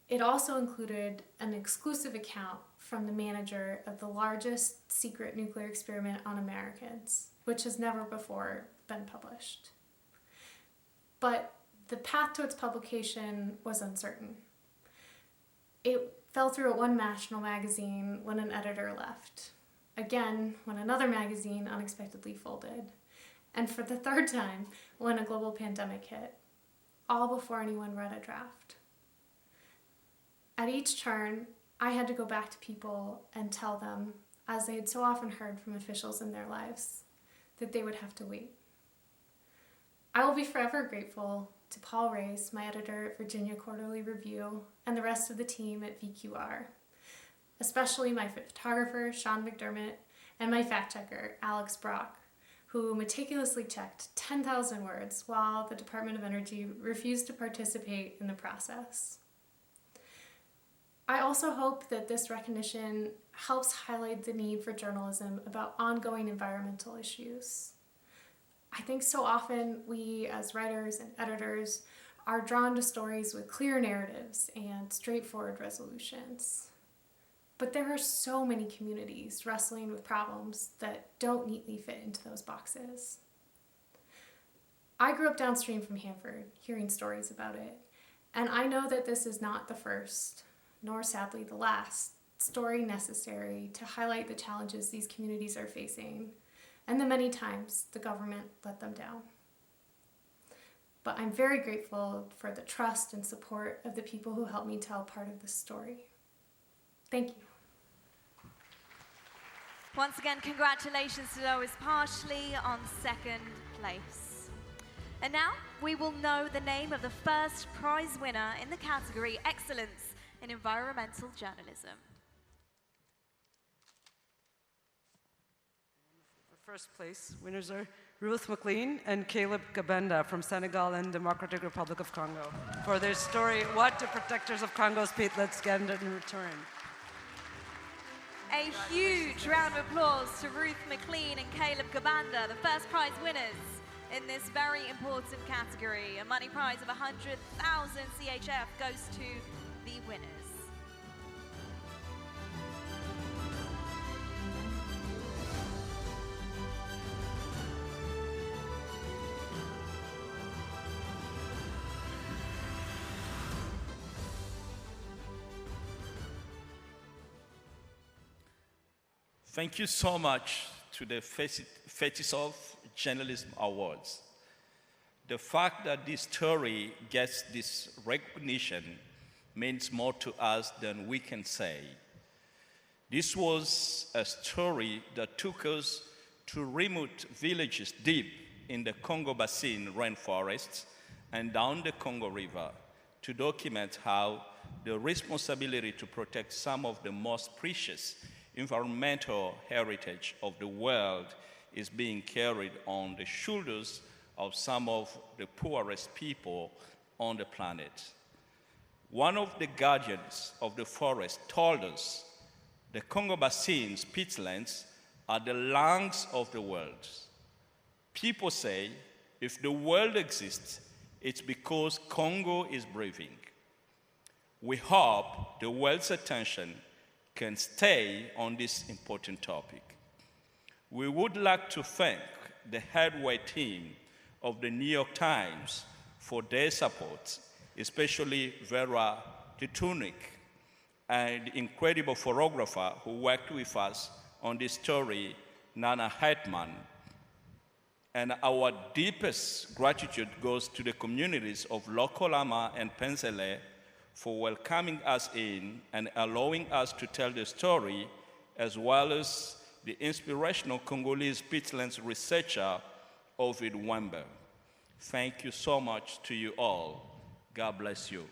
It also included an exclusive account from the manager of the largest secret nuclear experiment on Americans, which has never before been published. But the path to its publication was uncertain. It fell through at one national magazine when an editor left, again when another magazine unexpectedly folded, and for the third time when a global pandemic hit, all before anyone read a draft. At each turn, I had to go back to people and tell them, as they had so often heard from officials in their lives, that they would have to wait. I will be forever grateful to Paul Race, my editor at Virginia Quarterly Review, and the rest of the team at VQR, especially my photographer, Sean McDermott, and my fact-checker, Alex Brock, who meticulously checked 10,000 words while the Department of Energy refused to participate in the process. I also hope that this recognition helps highlight the need for journalism about ongoing environmental issues. I think so often we, as writers and editors, are drawn to stories with clear narratives and straightforward resolutions. But there are so many communities wrestling with problems that don't neatly fit into those boxes. I grew up downstream from Hanford, hearing stories about it, and I know that this is not the first, nor sadly the last, story necessary to highlight the challenges these communities are facing, and the many times the government let them down. But I'm very grateful for the trust and support of the people who helped me tell part of this story. Thank you. Once again, congratulations to Lois Parsley on second place. And now we will know the name of the first prize winner in the category Excellence in Environmental Journalism. First place winners are Ruth McLean and Caleb Kabenda from Senegal and Democratic Republic of Congo for their story, What Do Protectors of Congo's Platelets Get in Return? A huge round of applause to Ruth McLean and Caleb Kabanda, the first prize winners in this very important category. A money prize of 100,000 CHF goes to the winners. Thank you so much to the Fetisov Journalism Awards. The fact that this story gets this recognition means more to us than we can say. This was a story that took us to remote villages deep in the Congo Basin rainforests and down the Congo River to document how the responsibility to protect some of the most precious environmental heritage of the world is being carried on the shoulders of some of the poorest people on the planet. One of the guardians of the forest told us the Congo Basin's peatlands are the lungs of the world. People say if the world exists, it's because Congo is breathing. We hope the world's attention can stay on this important topic. We would like to thank the headway team of the New York Times for their support, especially Vera Titunik, and the incredible photographer who worked with us on this story, Nana Hetman. And our deepest gratitude goes to the communities of Lokolama and Pensele for welcoming us in and allowing us to tell the story, as well as the inspirational Congolese peatlands researcher, Ovid Wember. Thank you so much to you all. God bless you.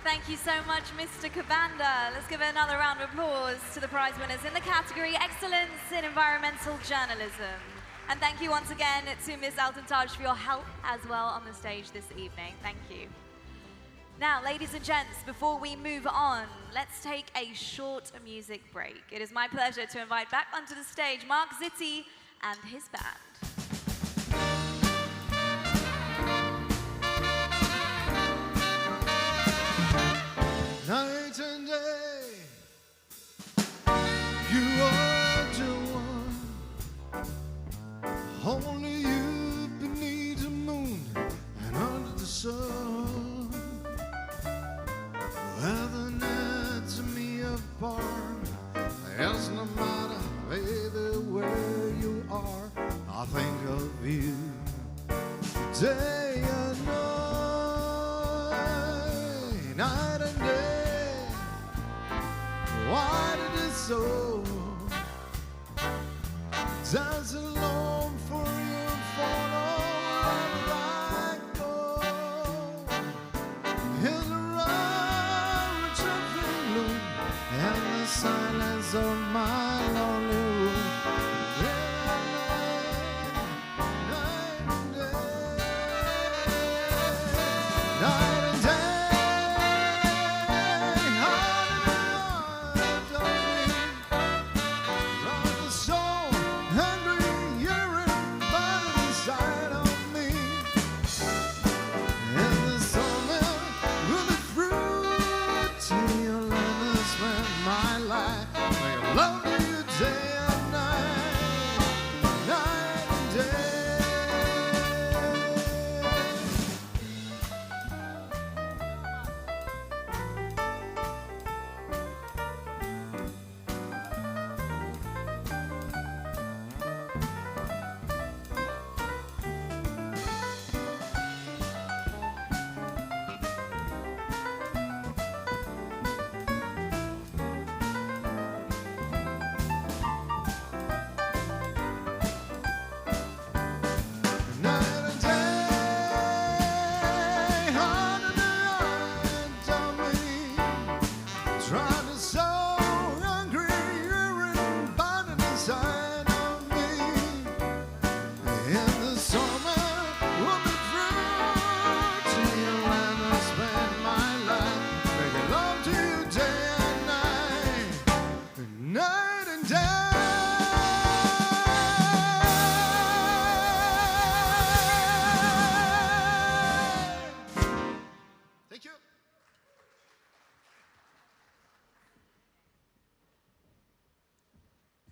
Thank you so much, Mr. Kabanda. Let's give another round of applause to the prize winners in the category Excellence in Environmental Journalism. And thank you once again to Ms. Altentaj for your help as well on the stage this evening. Thank you. Now, ladies and gents, before we move on, let's take a short music break. It is my pleasure to invite back onto the stage Mark Zitti and his band. Night and day, you are the one. Only you beneath the moon and under the sun. Whether that's me apart, it's no matter, baby, where you are. I think of you day and night, night and day. Why did it so? Dance alone for you, follow wherever I go. In the road, jumping loom, and the silence of my lonely room.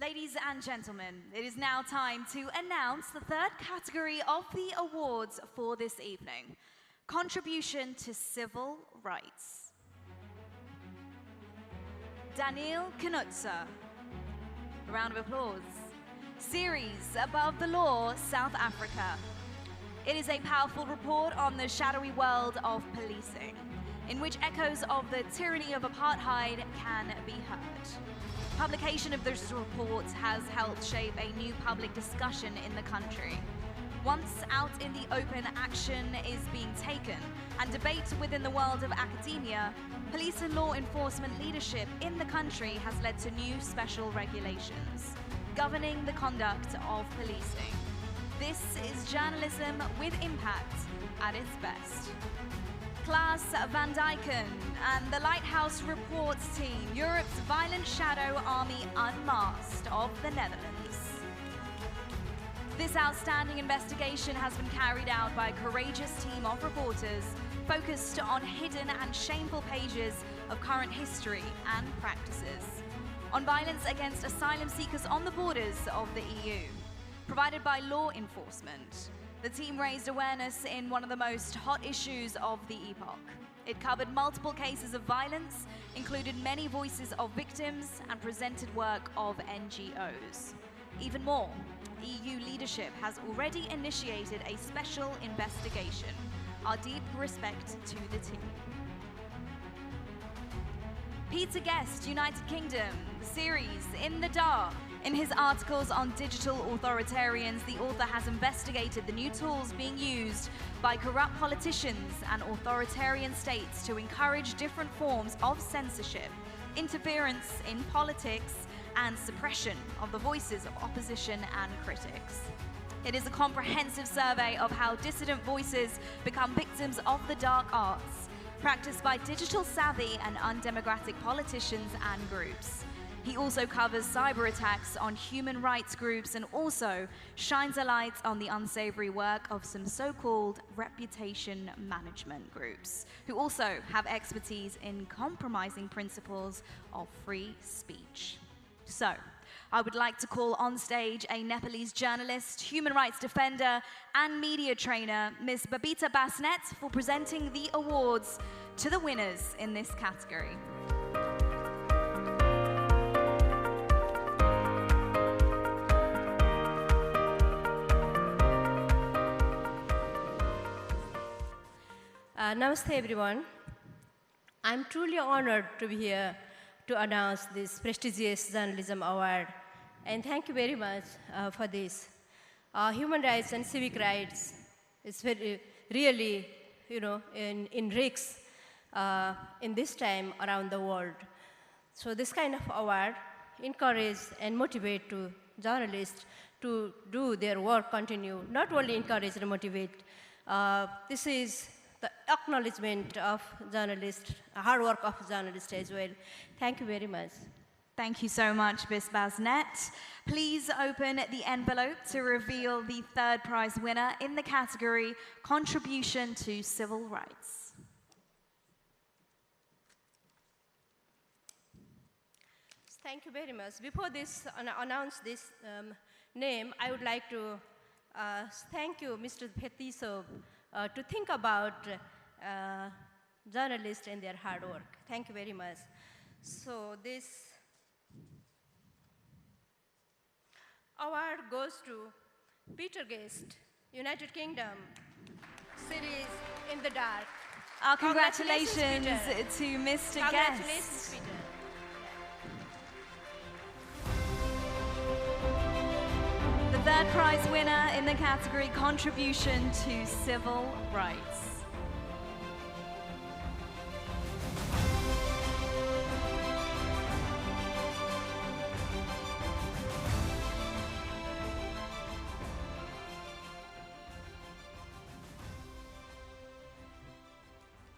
Ladies and gentlemen, it is now time to announce the third category of the awards for this evening: Contribution to Civil Rights. Daniel Knutzer. A round of applause. Series Above the Law, South Africa. It is a powerful report on the shadowy world of policing, in which echoes of the tyranny of apartheid can be heard. Publication of this report has helped shape a new public discussion in the country. Once out in the open, action is being taken, and debate within the world of academia, police and law enforcement leadership in the country has led to new special regulations governing the conduct of policing. This is journalism with impact at its best. Klaas van Dijken and the Lighthouse Reports team, Europe's violent shadow army unmasked of the Netherlands. This outstanding investigation has been carried out by a courageous team of reporters focused on hidden and shameful pages of current history and practices, on violence against asylum seekers on the borders of the EU, provided by law enforcement. The team raised awareness in one of the most hot issues of the epoch. It covered multiple cases of violence, included many voices of victims, and presented work of NGOs. Even more, EU leadership has already initiated a special investigation. Our deep respect to the team. Peter Guest, United Kingdom, series In the Dark. In his articles on digital authoritarians, the author has investigated the new tools being used by corrupt politicians and authoritarian states to encourage different forms of censorship, interference in politics, and suppression of the voices of opposition and critics. It is a comprehensive survey of how dissident voices become victims of the dark arts, practiced by digital savvy and undemocratic politicians and groups. He also covers cyber attacks on human rights groups and also shines a light on the unsavory work of some so-called reputation management groups, who also have expertise in compromising principles of free speech. So, I would like to call on stage a Nepalese journalist, human rights defender, and media trainer, Ms. Babita Basnet, for presenting the awards to the winners in this category. Namaste everyone. I'm truly honored to be here to announce this prestigious journalism award, and thank you very much for this. Human rights and civic rights is really, in risks in this time around the world. So this kind of award encourage and motivate to journalists to do their work, continue, not only encourage and motivate. This is the acknowledgement of journalists, hard work of journalists as well. Thank you very much. Thank you so much, Ms. Basnet. Please open the envelope to reveal the third prize winner in the category Contribution to Civil Rights. Thank you very much. Before this, announce this name, I would like to thank you, Mr. Fetisov, to think about journalists and their hard work. Thank you very much. So this award goes to Peter Guest, United Kingdom, series In the Dark. Our congratulations to Mr. Congratulations, Guest. Peter. The third prize winner in the category Contribution to Civil Rights.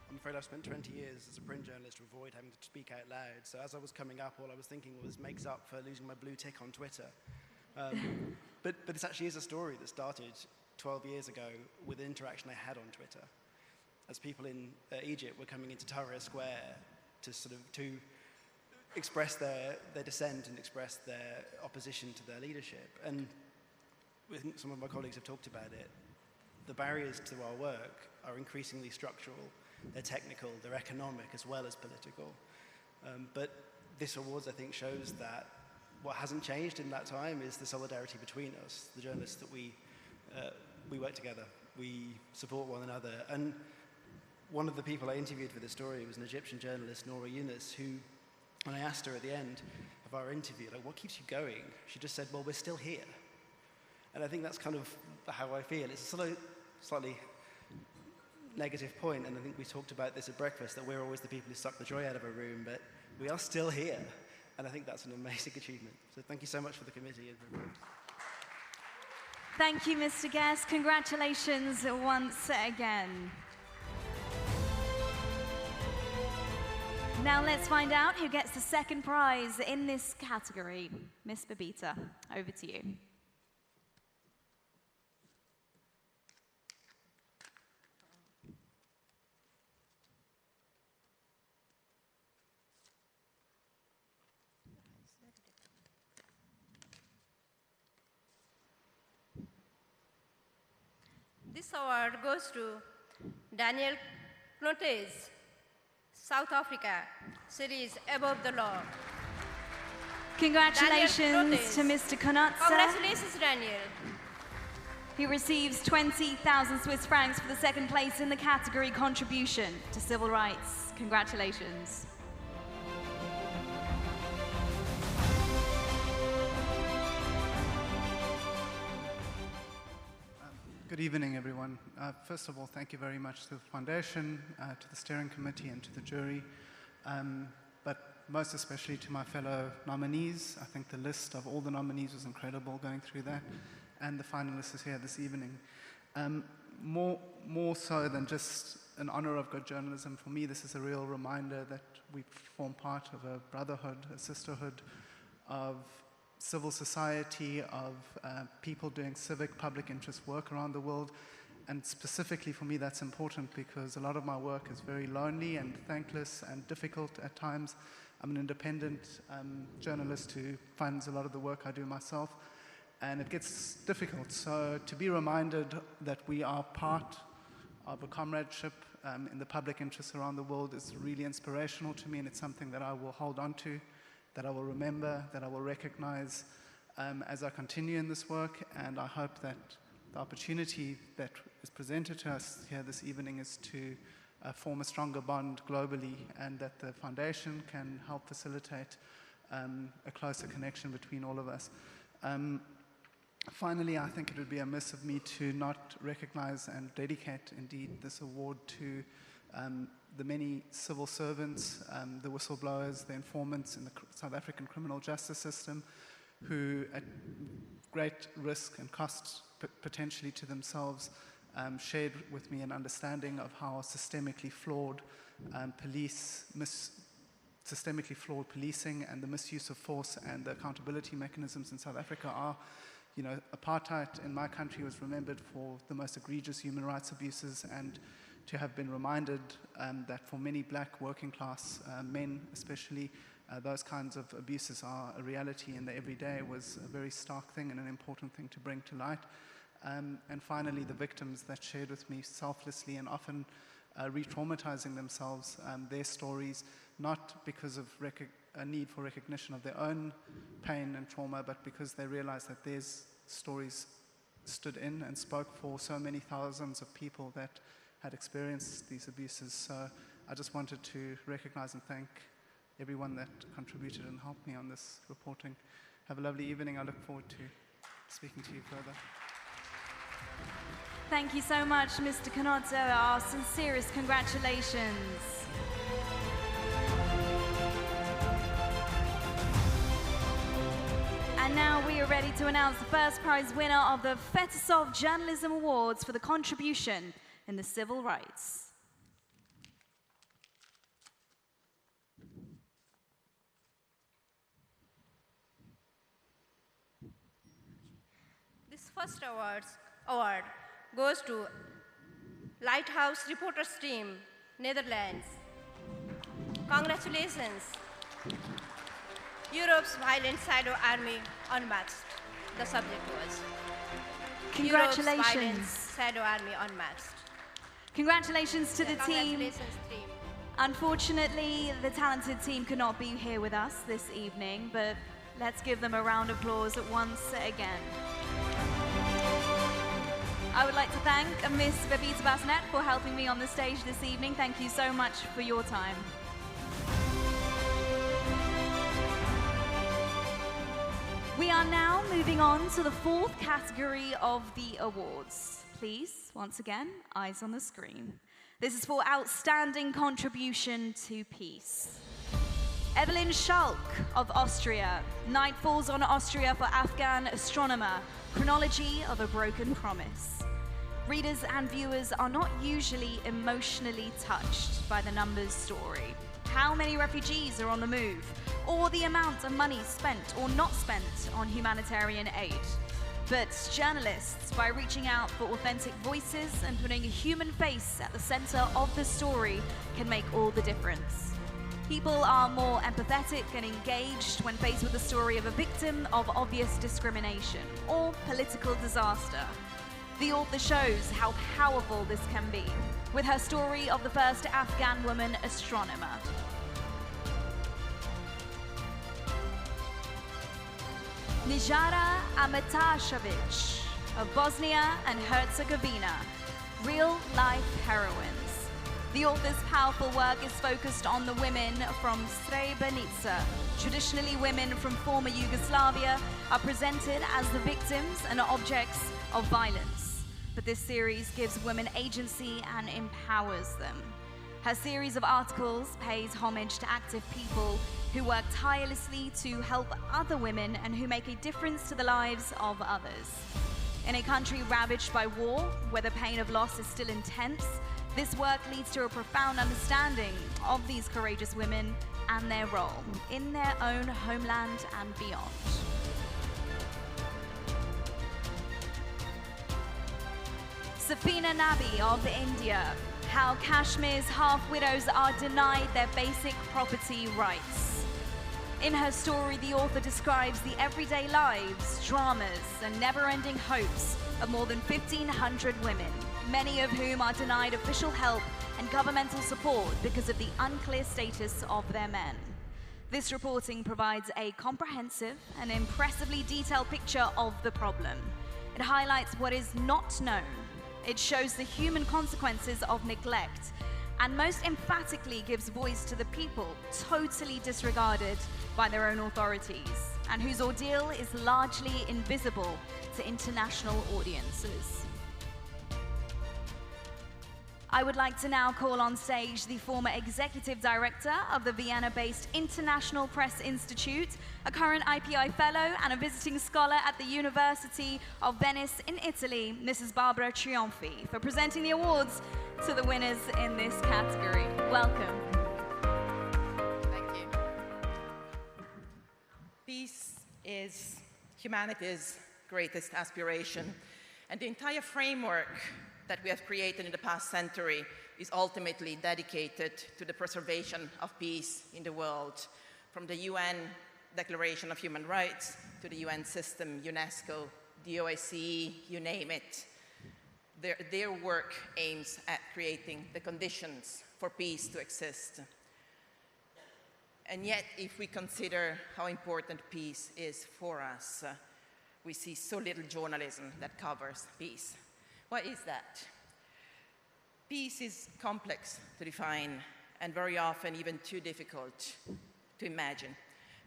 I'm afraid I've spent 20 years as a print journalist to avoid having to speak out loud. So as I was coming up, all I was thinking was makes up for losing my blue tick on Twitter. But this actually is a story that started 12 years ago with an interaction I had on Twitter. As people in Egypt were coming into Tahrir Square to express their dissent and express their opposition to their leadership. And I think some of my colleagues have talked about it. The barriers to our work are increasingly structural. They're technical, they're economic, as well as political. But this awards, I think, shows that what hasn't changed in that time is the solidarity between us, the journalists that we work together, we support one another. And one of the people I interviewed for this story was an Egyptian journalist, Noura Yunus, who, when I asked her at the end of our interview, like, what keeps you going? She just said, well, we're still here. And I think that's kind of how I feel. It's a slightly negative point, and I think we talked about this at breakfast, that we're always the people who suck the joy out of a room, but we are still here. And I think that's an amazing achievement. So thank you so much for the committee. Thank you, Mr. Guest. Congratulations once again. Now let's find out who gets the second prize in this category. Miss Babita, over to you. This award goes to Daniel Clotes, South Africa, series Above the Law. Congratulations to Mr. Konatsa. Congratulations, Daniel. He receives 20,000 Swiss francs for the second place in the category Contribution to Civil Rights. Congratulations. Good evening, everyone. First of all, thank you very much to the Foundation, to the Steering Committee, and to the jury, but most especially to my fellow nominees. I think the list of all the nominees was incredible going through that, and the finalists here this evening. More so than just an honor of good journalism, for me this is a real reminder that we form part of a brotherhood, a sisterhood of civil society, of people doing civic public interest work around the world. And specifically for me that's important because a lot of my work is very lonely and thankless and difficult at times. I'm an independent journalist who funds a lot of the work I do myself, and it gets difficult. So to be reminded that we are part of a comradeship in the public interest around the world is really inspirational to me, and it's something that I will hold on to, that I will remember, that I will recognize as I continue in this work. And I hope that the opportunity that is presented to us here this evening is to form a stronger bond globally, and that the Foundation can help facilitate a closer connection between all of us. Finally, I think it would be amiss of me to not recognize and dedicate indeed this award to the many civil servants, the whistleblowers, the informants in the South African criminal justice system, who at great risk and cost potentially to themselves shared with me an understanding of how systemically flawed systemically flawed policing and the misuse of force and the accountability mechanisms in South Africa are. You know, apartheid in my country was remembered for the most egregious human rights abuses, and to have been reminded that for many black working class men especially, those kinds of abuses are a reality in the everyday was a very stark thing and an important thing to bring to light. And finally, the victims that shared with me selflessly and often re-traumatizing themselves, their stories, not because of a need for recognition of their own pain and trauma, but because they realized that their stories stood in and spoke for so many thousands of people that had experienced these abuses. So I just wanted to recognize and thank everyone that contributed and helped me on this reporting. Have a lovely evening. I look forward to speaking to you further. Thank you so much, Mr. Konatsa. Our sincerest congratulations. And now we are ready to announce the first prize winner of the Fetisov Journalism Awards for the contribution in the civil rights. This first award goes to Lighthouse Reporters Team, Netherlands. Congratulations. Europe's Violent Shadow Army Unmatched. The subject was. Congratulations. Europe's Violent Shadow Army Unmatched. Congratulations to the team. Congratulations, team. Unfortunately, the talented team could not be here with us this evening, but let's give them a round of applause once again. I would like to thank Miss Babita Basnet for helping me on the stage this evening. Thank you so much for your time. We are now moving on to the fourth category of the awards. Please, once again, eyes on the screen. This is for Outstanding Contribution to Peace. Evelyn Schalk of Austria. Night Falls on Austria for Afghan Astronomer. Chronology of a Broken Promise. Readers and viewers are not usually emotionally touched by the numbers story. How many refugees are on the move, or the amount of money spent or not spent on humanitarian aid. But journalists, by reaching out for authentic voices and putting a human face at the center of the story, can make all the difference. People are more empathetic and engaged when faced with the story of a victim of obvious discrimination or political disaster. The author shows how powerful this can be with her story of the first Afghan woman astronomer. Nijara Amatashevic of Bosnia and Herzegovina, real-life heroines. The author's powerful work is focused on the women from Srebrenica. Traditionally, women from former Yugoslavia are presented as the victims and objects of violence. But this series gives women agency and empowers them. Her series of articles pays homage to active people who work tirelessly to help other women and who make a difference to the lives of others. In a country ravaged by war, where the pain of loss is still intense, this work leads to a profound understanding of these courageous women and their role in their own homeland and beyond. Safina Nabi of India, how Kashmir's half-widows are denied their basic property rights. In her story, the author describes the everyday lives, dramas, and never-ending hopes of more than 1,500 women, many of whom are denied official help and governmental support because of the unclear status of their men. This reporting provides a comprehensive and impressively detailed picture of the problem. It highlights what is not known. It shows the human consequences of neglect, and most emphatically gives voice to the people totally disregarded by their own authorities, and whose ordeal is largely invisible to international audiences. I would like to now call on stage the former executive director of the Vienna-based International Press Institute, a current IPI fellow and a visiting scholar at the University of Venice in Italy, Mrs. Barbara Triomfi, for presenting the awards to the winners in this category. Welcome. Thank you. Peace is humanity's greatest aspiration, and the entire framework that we have created in the past century is ultimately dedicated to the preservation of peace in the world, from the UN Declaration of Human Rights to the UN system, UNESCO, the OSCE, you name it. Their work aims at creating the conditions for peace to exist. And yet, if we consider how important peace is for us, we see so little journalism that covers peace. Why is that? Peace is complex to define and very often even too difficult to imagine.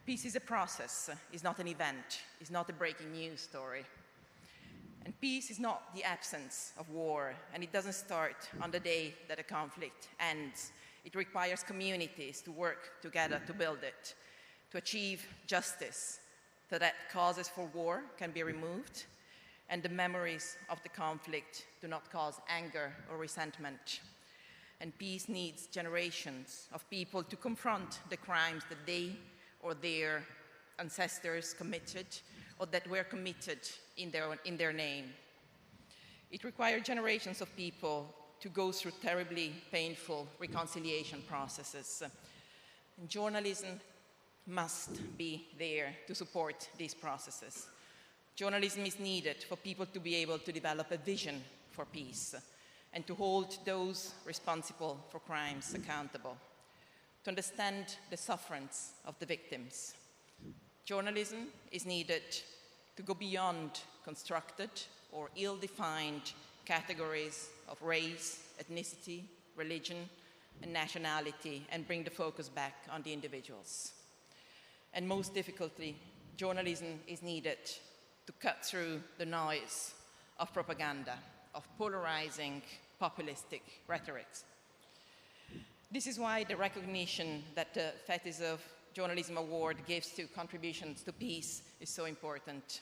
Peace is a process, is not an event, is not a breaking news story. And peace is not the absence of war, and it doesn't start on the day that a conflict ends. It requires communities to work together to build it, to achieve justice, so that causes for war can be removed, and the memories of the conflict do not cause anger or resentment. And peace needs generations of people to confront the crimes that they or their ancestors committed, or that were committed in their name. It required generations of people to go through terribly painful reconciliation processes. And journalism must be there to support these processes. Journalism is needed for people to be able to develop a vision for peace and to hold those responsible for crimes accountable, to understand the sufferance of the victims. Journalism is needed to go beyond constructed or ill-defined categories of race, ethnicity, religion, and nationality, and bring the focus back on the individuals. And most difficultly, journalism is needed to cut through the noise of propaganda, of polarizing, populistic rhetorics. This is why the recognition that the Fetisov Journalism Award gives to contributions to peace is so important.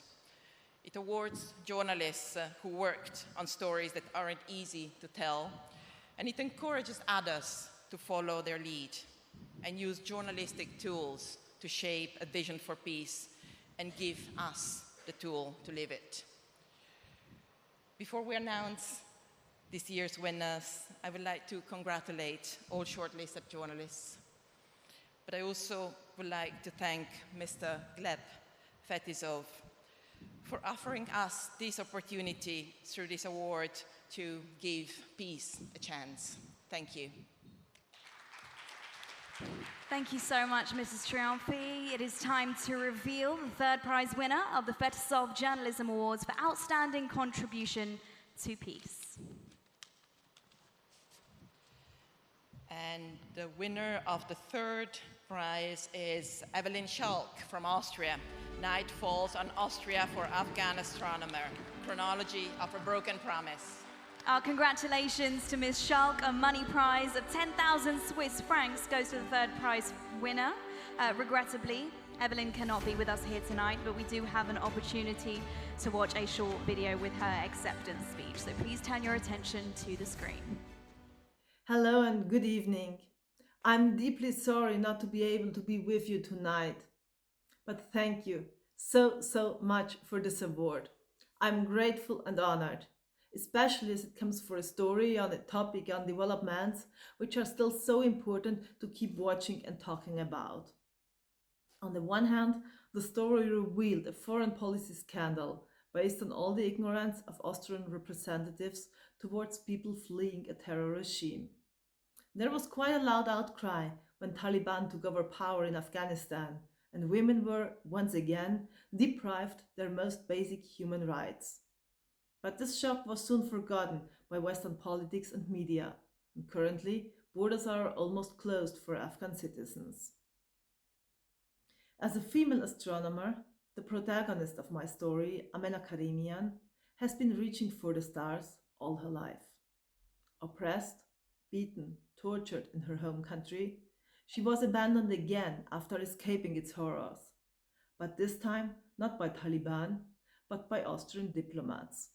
It awards journalists who worked on stories that aren't easy to tell, and it encourages others to follow their lead and use journalistic tools to shape a vision for peace and give us the tool to live it. Before we announce this year's winners, I would like to congratulate all shortlisted journalists. But I also would like to thank Mr. Gleb Fetisov, for offering us this opportunity through this award to give peace a chance. Thank you. Thank you so much, Mrs. Triumphi. It is time to reveal the third prize winner of the Fetisov Journalism Awards for outstanding contribution to peace. And the winner of the third prize is Evelyn Schalk from Austria. Night Falls on Austria for Afghan Astronomer. Chronology of a Broken Promise. Our congratulations to Ms. Schalk. A money prize of 10,000 Swiss francs goes to the third prize winner. Regrettably, Evelyn cannot be with us here tonight, but we do have an opportunity to watch a short video with her acceptance speech. So please turn your attention to the screen. Hello and good evening. I'm deeply sorry not to be able to be with you tonight. But thank you so much for this award. I'm grateful and honored, especially as it comes for a story on a topic on developments which are still so important to keep watching and talking about. On the one hand, the story revealed a foreign policy scandal based on all the ignorance of Austrian representatives towards people fleeing a terror regime. There was quite a loud outcry when Taliban took over power in Afghanistan, and women were, once again, deprived their most basic human rights. But this shock was soon forgotten by Western politics and media, and currently borders are almost closed for Afghan citizens. As a female astronomer, the protagonist of my story, Amena Karimian, has been reaching for the stars all her life. Oppressed, beaten, tortured in her home country, she was abandoned again after escaping its horrors, but this time not by Taliban, but by Austrian diplomats.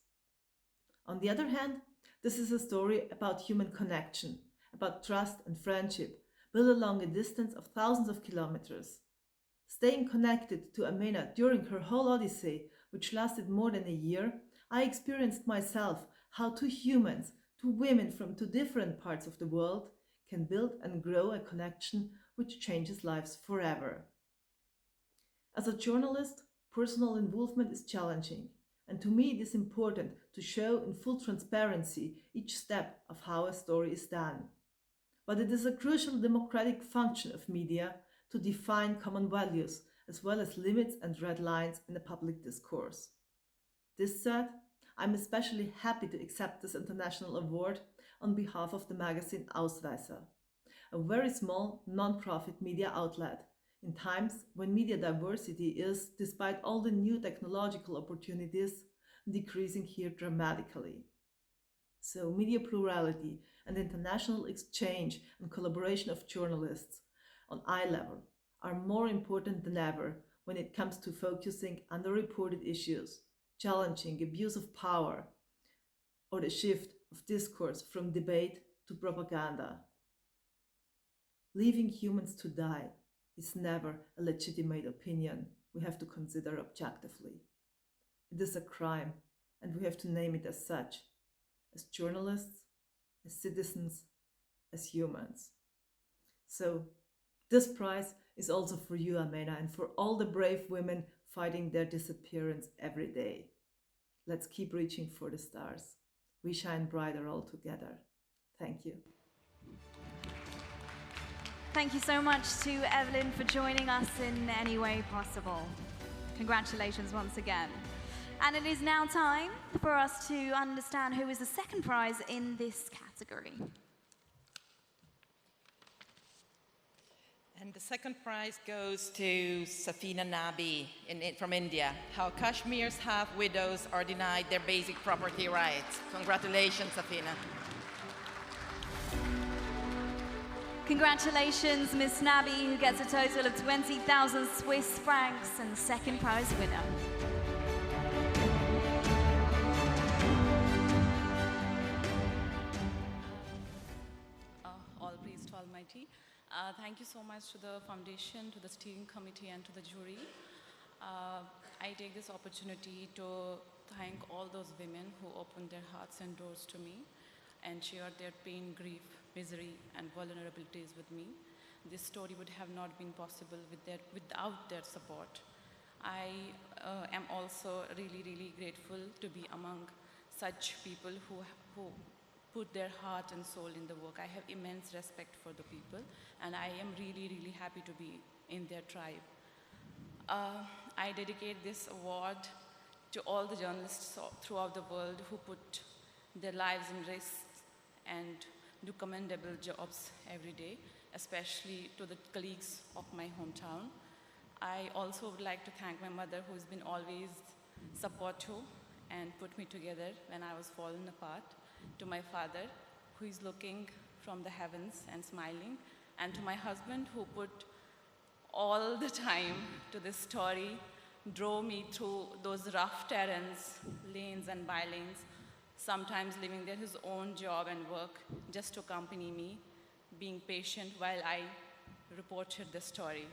On the other hand, this is a story about human connection, about trust and friendship built along a distance of thousands of kilometers. Staying connected to Amena during her whole odyssey, which lasted more than a year, I experienced myself how two humans, two women from two different parts of the world, can build and grow a connection which changes lives forever. As a journalist, personal involvement is challenging, and to me it is important to show in full transparency each step of how a story is done. But it is a crucial democratic function of media to define common values as well as limits and red lines in the public discourse. This said, I'm especially happy to accept this international award on behalf of the magazine Ausweiser, a very small non-profit media outlet in times when media diversity is, despite all the new technological opportunities, decreasing here dramatically. So media plurality and international exchange and collaboration of journalists on eye level are more important than ever when it comes to focusing underreported issues, challenging abuse of power, or the shift of discourse from debate to propaganda. Leaving humans to die is never a legitimate opinion we have to consider objectively. It is a crime, and we have to name it as such, as journalists, as citizens, as humans. So, this prize is also for you, Amena, and for all the brave women fighting their disappearance every day. Let's keep reaching for the stars. We shine brighter all together. Thank you. Thank you so much to Evelyn for joining us in any way possible. Congratulations once again. And it is now time for us to understand who is the second prize in this category. And the second prize goes to Safina Nabi from India. How Kashmirs have widows are denied their basic property rights. Congratulations, Safina. Congratulations, Ms. Nabi, who gets a total of 20,000 Swiss francs and second prize winner. All praise to Almighty. Thank you so much to the foundation, to the steering committee, and to the jury. I take this opportunity to thank all those women who opened their hearts and doors to me and shared their pain, grief, misery, and vulnerabilities with me. This story would have not been possible without their support. I am also really, really grateful to be among such people who put their heart and soul in the work. I have immense respect for the people, and I am really, really happy to be in their tribe. I dedicate this award to all the journalists throughout the world who put their lives in risk and do commendable jobs every day, especially to the colleagues of my hometown. I also would like to thank my mother, who's been always supportive and put me together when I was falling apart, to my father, who is looking from the heavens and smiling, and to my husband, who put all the time to this story, drove me through those rough terrains, lanes and bylanes, sometimes leaving there his own job and work just to accompany me, being patient while I reported the story.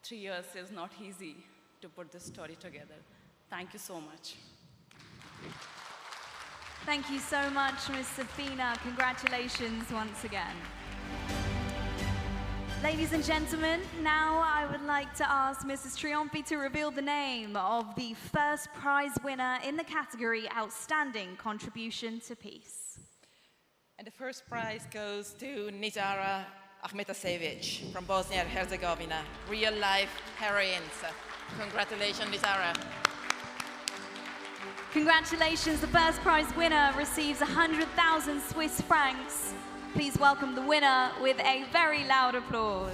3 years is not easy to put this story together. Thank you so much. Thank you so much, Ms. Safina. Congratulations once again. Ladies and gentlemen, now I would like to ask Mrs. Triomfi to reveal the name of the first prize winner in the category Outstanding Contribution to Peace. And the first prize goes to Nizara Ahmetasevic from Bosnia and Herzegovina, real-life heroines. Congratulations, Nizara. Congratulations, the first prize winner receives 100,000 Swiss francs. Please welcome the winner with a very loud applause.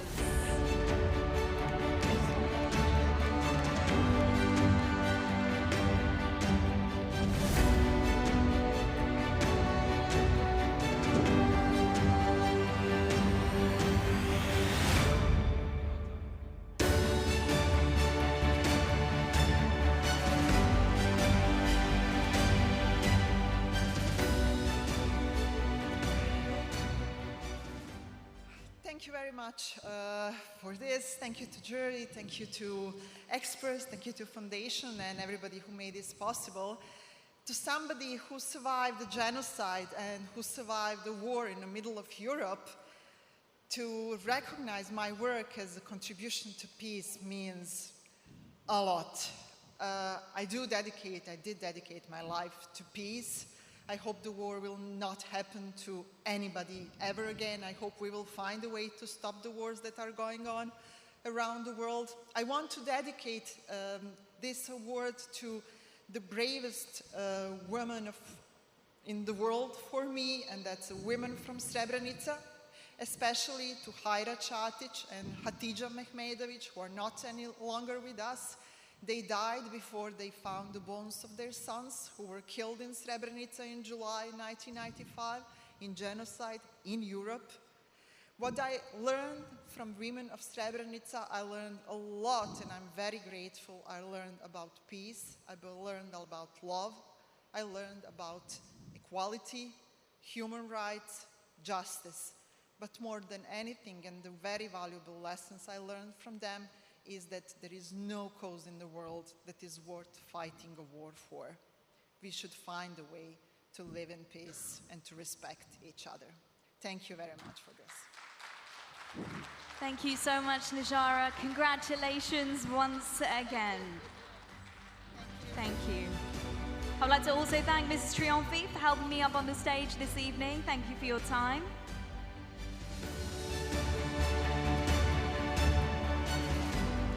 Thank you very much for this. Thank you to jury, thank you to experts, thank you to foundation and everybody who made this possible. To somebody who survived the genocide and who survived the war in the middle of Europe, to recognize my work as a contribution to peace means a lot. I did dedicate my life to peace. I hope the war will not happen to anybody ever again. I hope we will find a way to stop the wars that are going on around the world. I want to dedicate this award to the bravest woman in the world for me, and that's a woman from Srebrenica, especially to Hajra Čatić and Hatidža Mehmedović, who are not any longer with us. They died before they found the bones of their sons who were killed in Srebrenica in July 1995 in genocide in Europe. What I learned from women of Srebrenica, I learned a lot, and I'm very grateful. I learned about peace, I learned about love, I learned about equality, human rights, justice. But more than anything, and the very valuable lessons I learned from them, is that there is no cause in the world that is worth fighting a war for. We should find a way to live in peace and to respect each other. Thank you very much for this. Thank you so much, Nizara. Congratulations once again. Thank you. I'd like to also thank Mrs. Triomfi for helping me up on the stage this evening. Thank you for your time.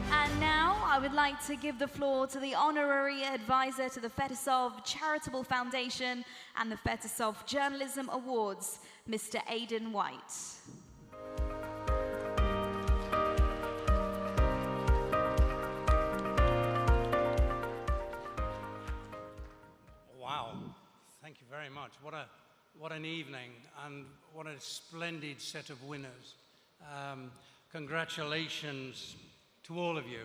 And now I would like to give the floor to the honorary advisor to the Fetisov Charitable Foundation and the Fetisov Journalism Awards, Mr. Aidan White. Wow, thank you very much. What an evening, and what a splendid set of winners. Congratulations to all of you.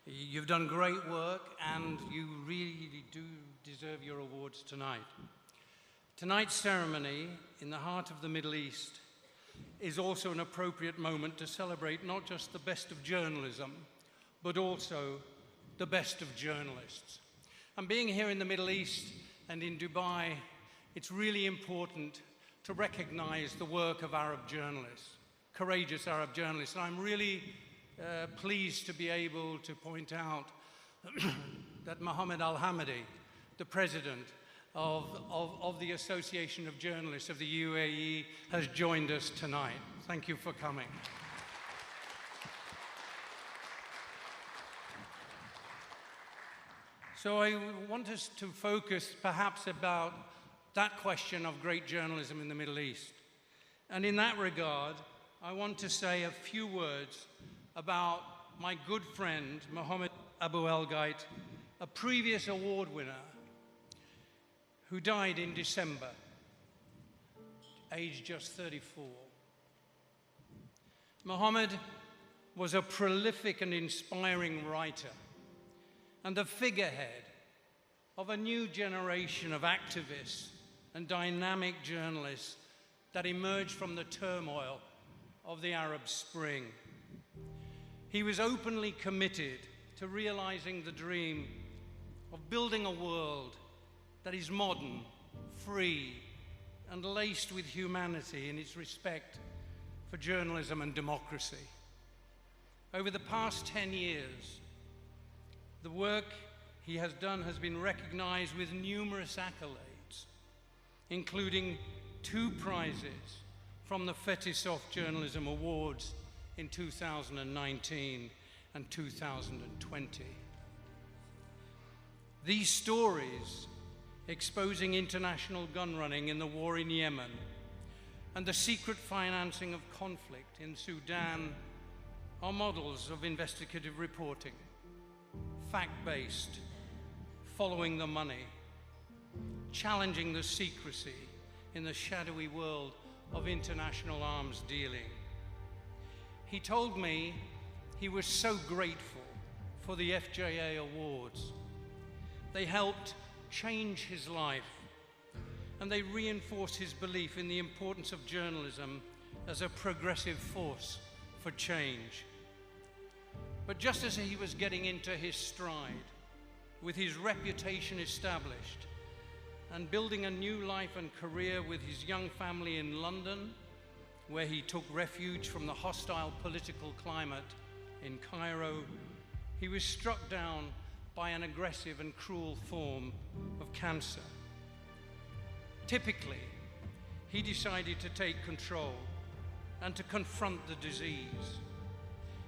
You've done great work, and you really do deserve your awards tonight. Tonight's ceremony in the heart of the Middle East is also an appropriate moment to celebrate not just the best of journalism, but also the best of journalists. And being here in the Middle East and in Dubai, it's really important to recognize the work of Arab journalists, courageous Arab journalists. And I'm really pleased to be able to point out that Mohammed Al-Hamadi, the president of the Association of Journalists of the UAE, has joined us tonight. Thank you for coming. So I want us to focus perhaps about that question of great journalism in the Middle East. And in that regard, I want to say a few words about my good friend, Mohammed Abu El-Gait, a previous award winner who died in December, aged just 34. Mohammed was a prolific and inspiring writer and the figurehead of a new generation of activists and dynamic journalists that emerged from the turmoil of the Arab Spring. He was openly committed to realizing the dream of building a world that is modern, free, and laced with humanity in its respect for journalism and democracy. Over the past 10 years, the work he has done has been recognized with numerous accolades, including 2 prizes from the Fetisov Journalism Awards in 2019 and 2020. These stories, exposing international gun running in the war in Yemen and the secret financing of conflict in Sudan, are models of investigative reporting, fact-based, following the money, challenging the secrecy in the shadowy world of international arms dealing. He told me he was so grateful for the FJA awards. They helped change his life, and they reinforced his belief in the importance of journalism as a progressive force for change. But just as he was getting into his stride, with his reputation established, and building a new life and career with his young family in London, where he took refuge from the hostile political climate in Cairo, he was struck down by an aggressive and cruel form of cancer. Typically, he decided to take control and to confront the disease.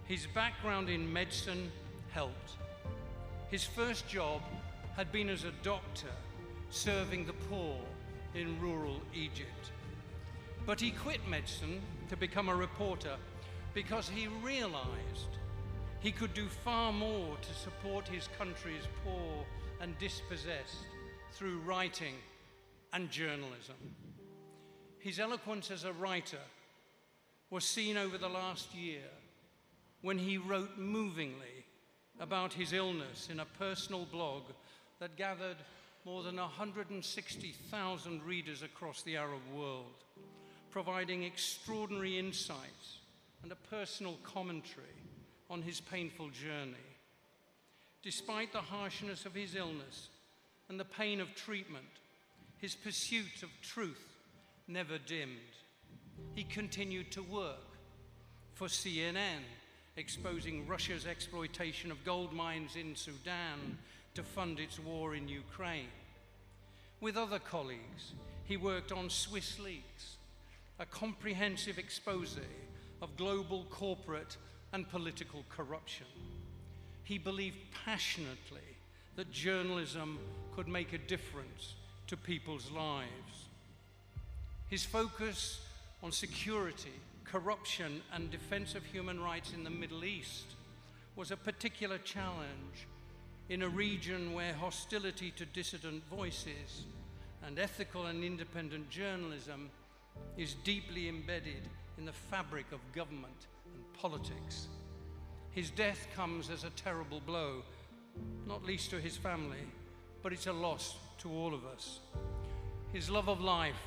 His background in medicine helped. His first job had been as a doctor serving the poor in rural Egypt. But he quit medicine to become a reporter because he realized he could do far more to support his country's poor and dispossessed through writing and journalism. His eloquence as a writer was seen over the last year when he wrote movingly about his illness in a personal blog that gathered more than 160,000 readers across the Arab world, providing extraordinary insights and a personal commentary on his painful journey. Despite the harshness of his illness and the pain of treatment, his pursuit of truth never dimmed. He continued to work for CNN, exposing Russia's exploitation of gold mines in Sudan to fund its war in Ukraine. With other colleagues, he worked on Swiss Leaks, a comprehensive expose of global corporate and political corruption. He believed passionately that journalism could make a difference to people's lives. His focus on security, corruption, and defense of human rights in the Middle East was a particular challenge in a region where hostility to dissident voices and ethical and independent journalism is deeply embedded in the fabric of government and politics. His death comes as a terrible blow, not least to his family, but it's a loss to all of us. His love of life,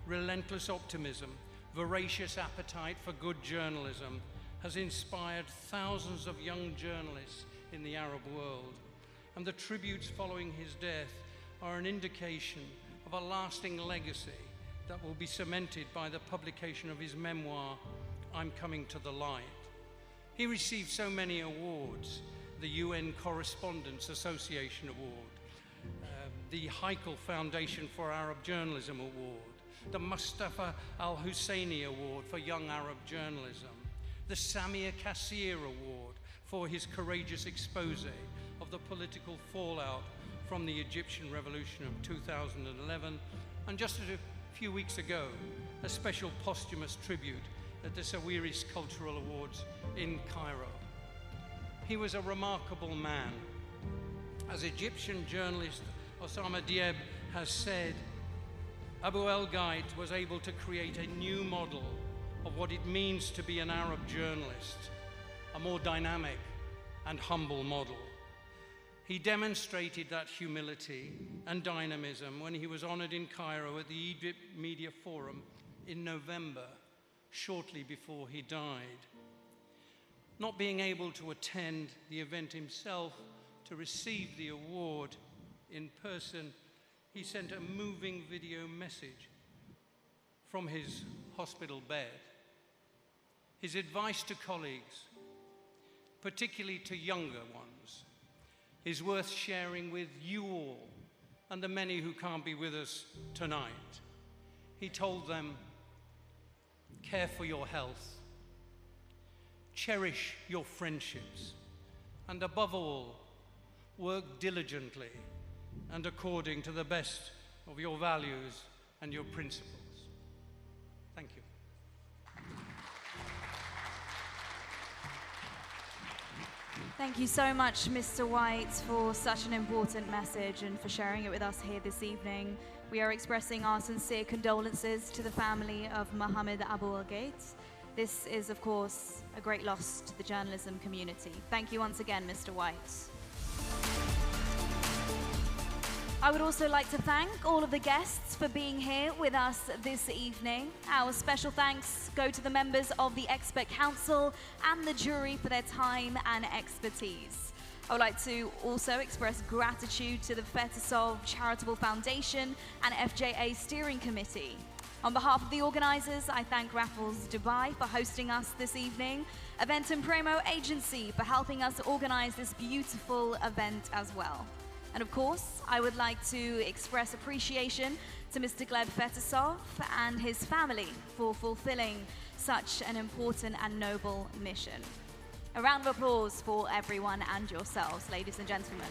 relentless optimism, voracious appetite for good journalism has inspired thousands of young journalists in the Arab world, and the tributes following his death are an indication of a lasting legacy that will be cemented by the publication of his memoir, I'm Coming to the Light. He received so many awards the UN Correspondents Association Award, the Heikel Foundation for Arab Journalism Award, the Mustafa Al-Husseini Award for Young Arab Journalism, the Samir Kassir Award for his courageous expose of the political fallout from the Egyptian Revolution of 2011, and just a few weeks ago, a special posthumous tribute at the Sawiris Cultural Awards in Cairo. He was a remarkable man. As Egyptian journalist Osama Diab has said, Abu El-Gait was able to create a new model of what it means to be an Arab journalist, a more dynamic and humble model. He demonstrated that humility and dynamism when he was honored in Cairo at the Egypt Media Forum in November, shortly before he died. Not being able to attend the event himself to receive the award in person, he sent a moving video message from his hospital bed. His advice to colleagues, particularly to younger ones, is worth sharing with you all and the many who can't be with us tonight. He told them, care for your health, cherish your friendships, and above all, work diligently and according to the best of your values and your principles. Thank you. Thank you so much, Mr. White, for such an important message and for sharing it with us here this evening. We are expressing our sincere condolences to the family of Mohammed Abu El-Gait. This is, of course, a great loss to the journalism community. Thank you once again, Mr. White. I would also like to thank all of the guests for being here with us this evening. Our special thanks go to the members of the Expert Council and the jury for their time and expertise. I would like to also express gratitude to the Fetisov Charitable Foundation and FJA Steering Committee. On behalf of the organisers, I thank Raffles Dubai for hosting us this evening, Event and Promo Agency for helping us organise this beautiful event as well. And of course, I would like to express appreciation to Mr. Gleb Fetisov and his family for fulfilling such an important and noble mission. A round of applause for everyone and yourselves, ladies and gentlemen.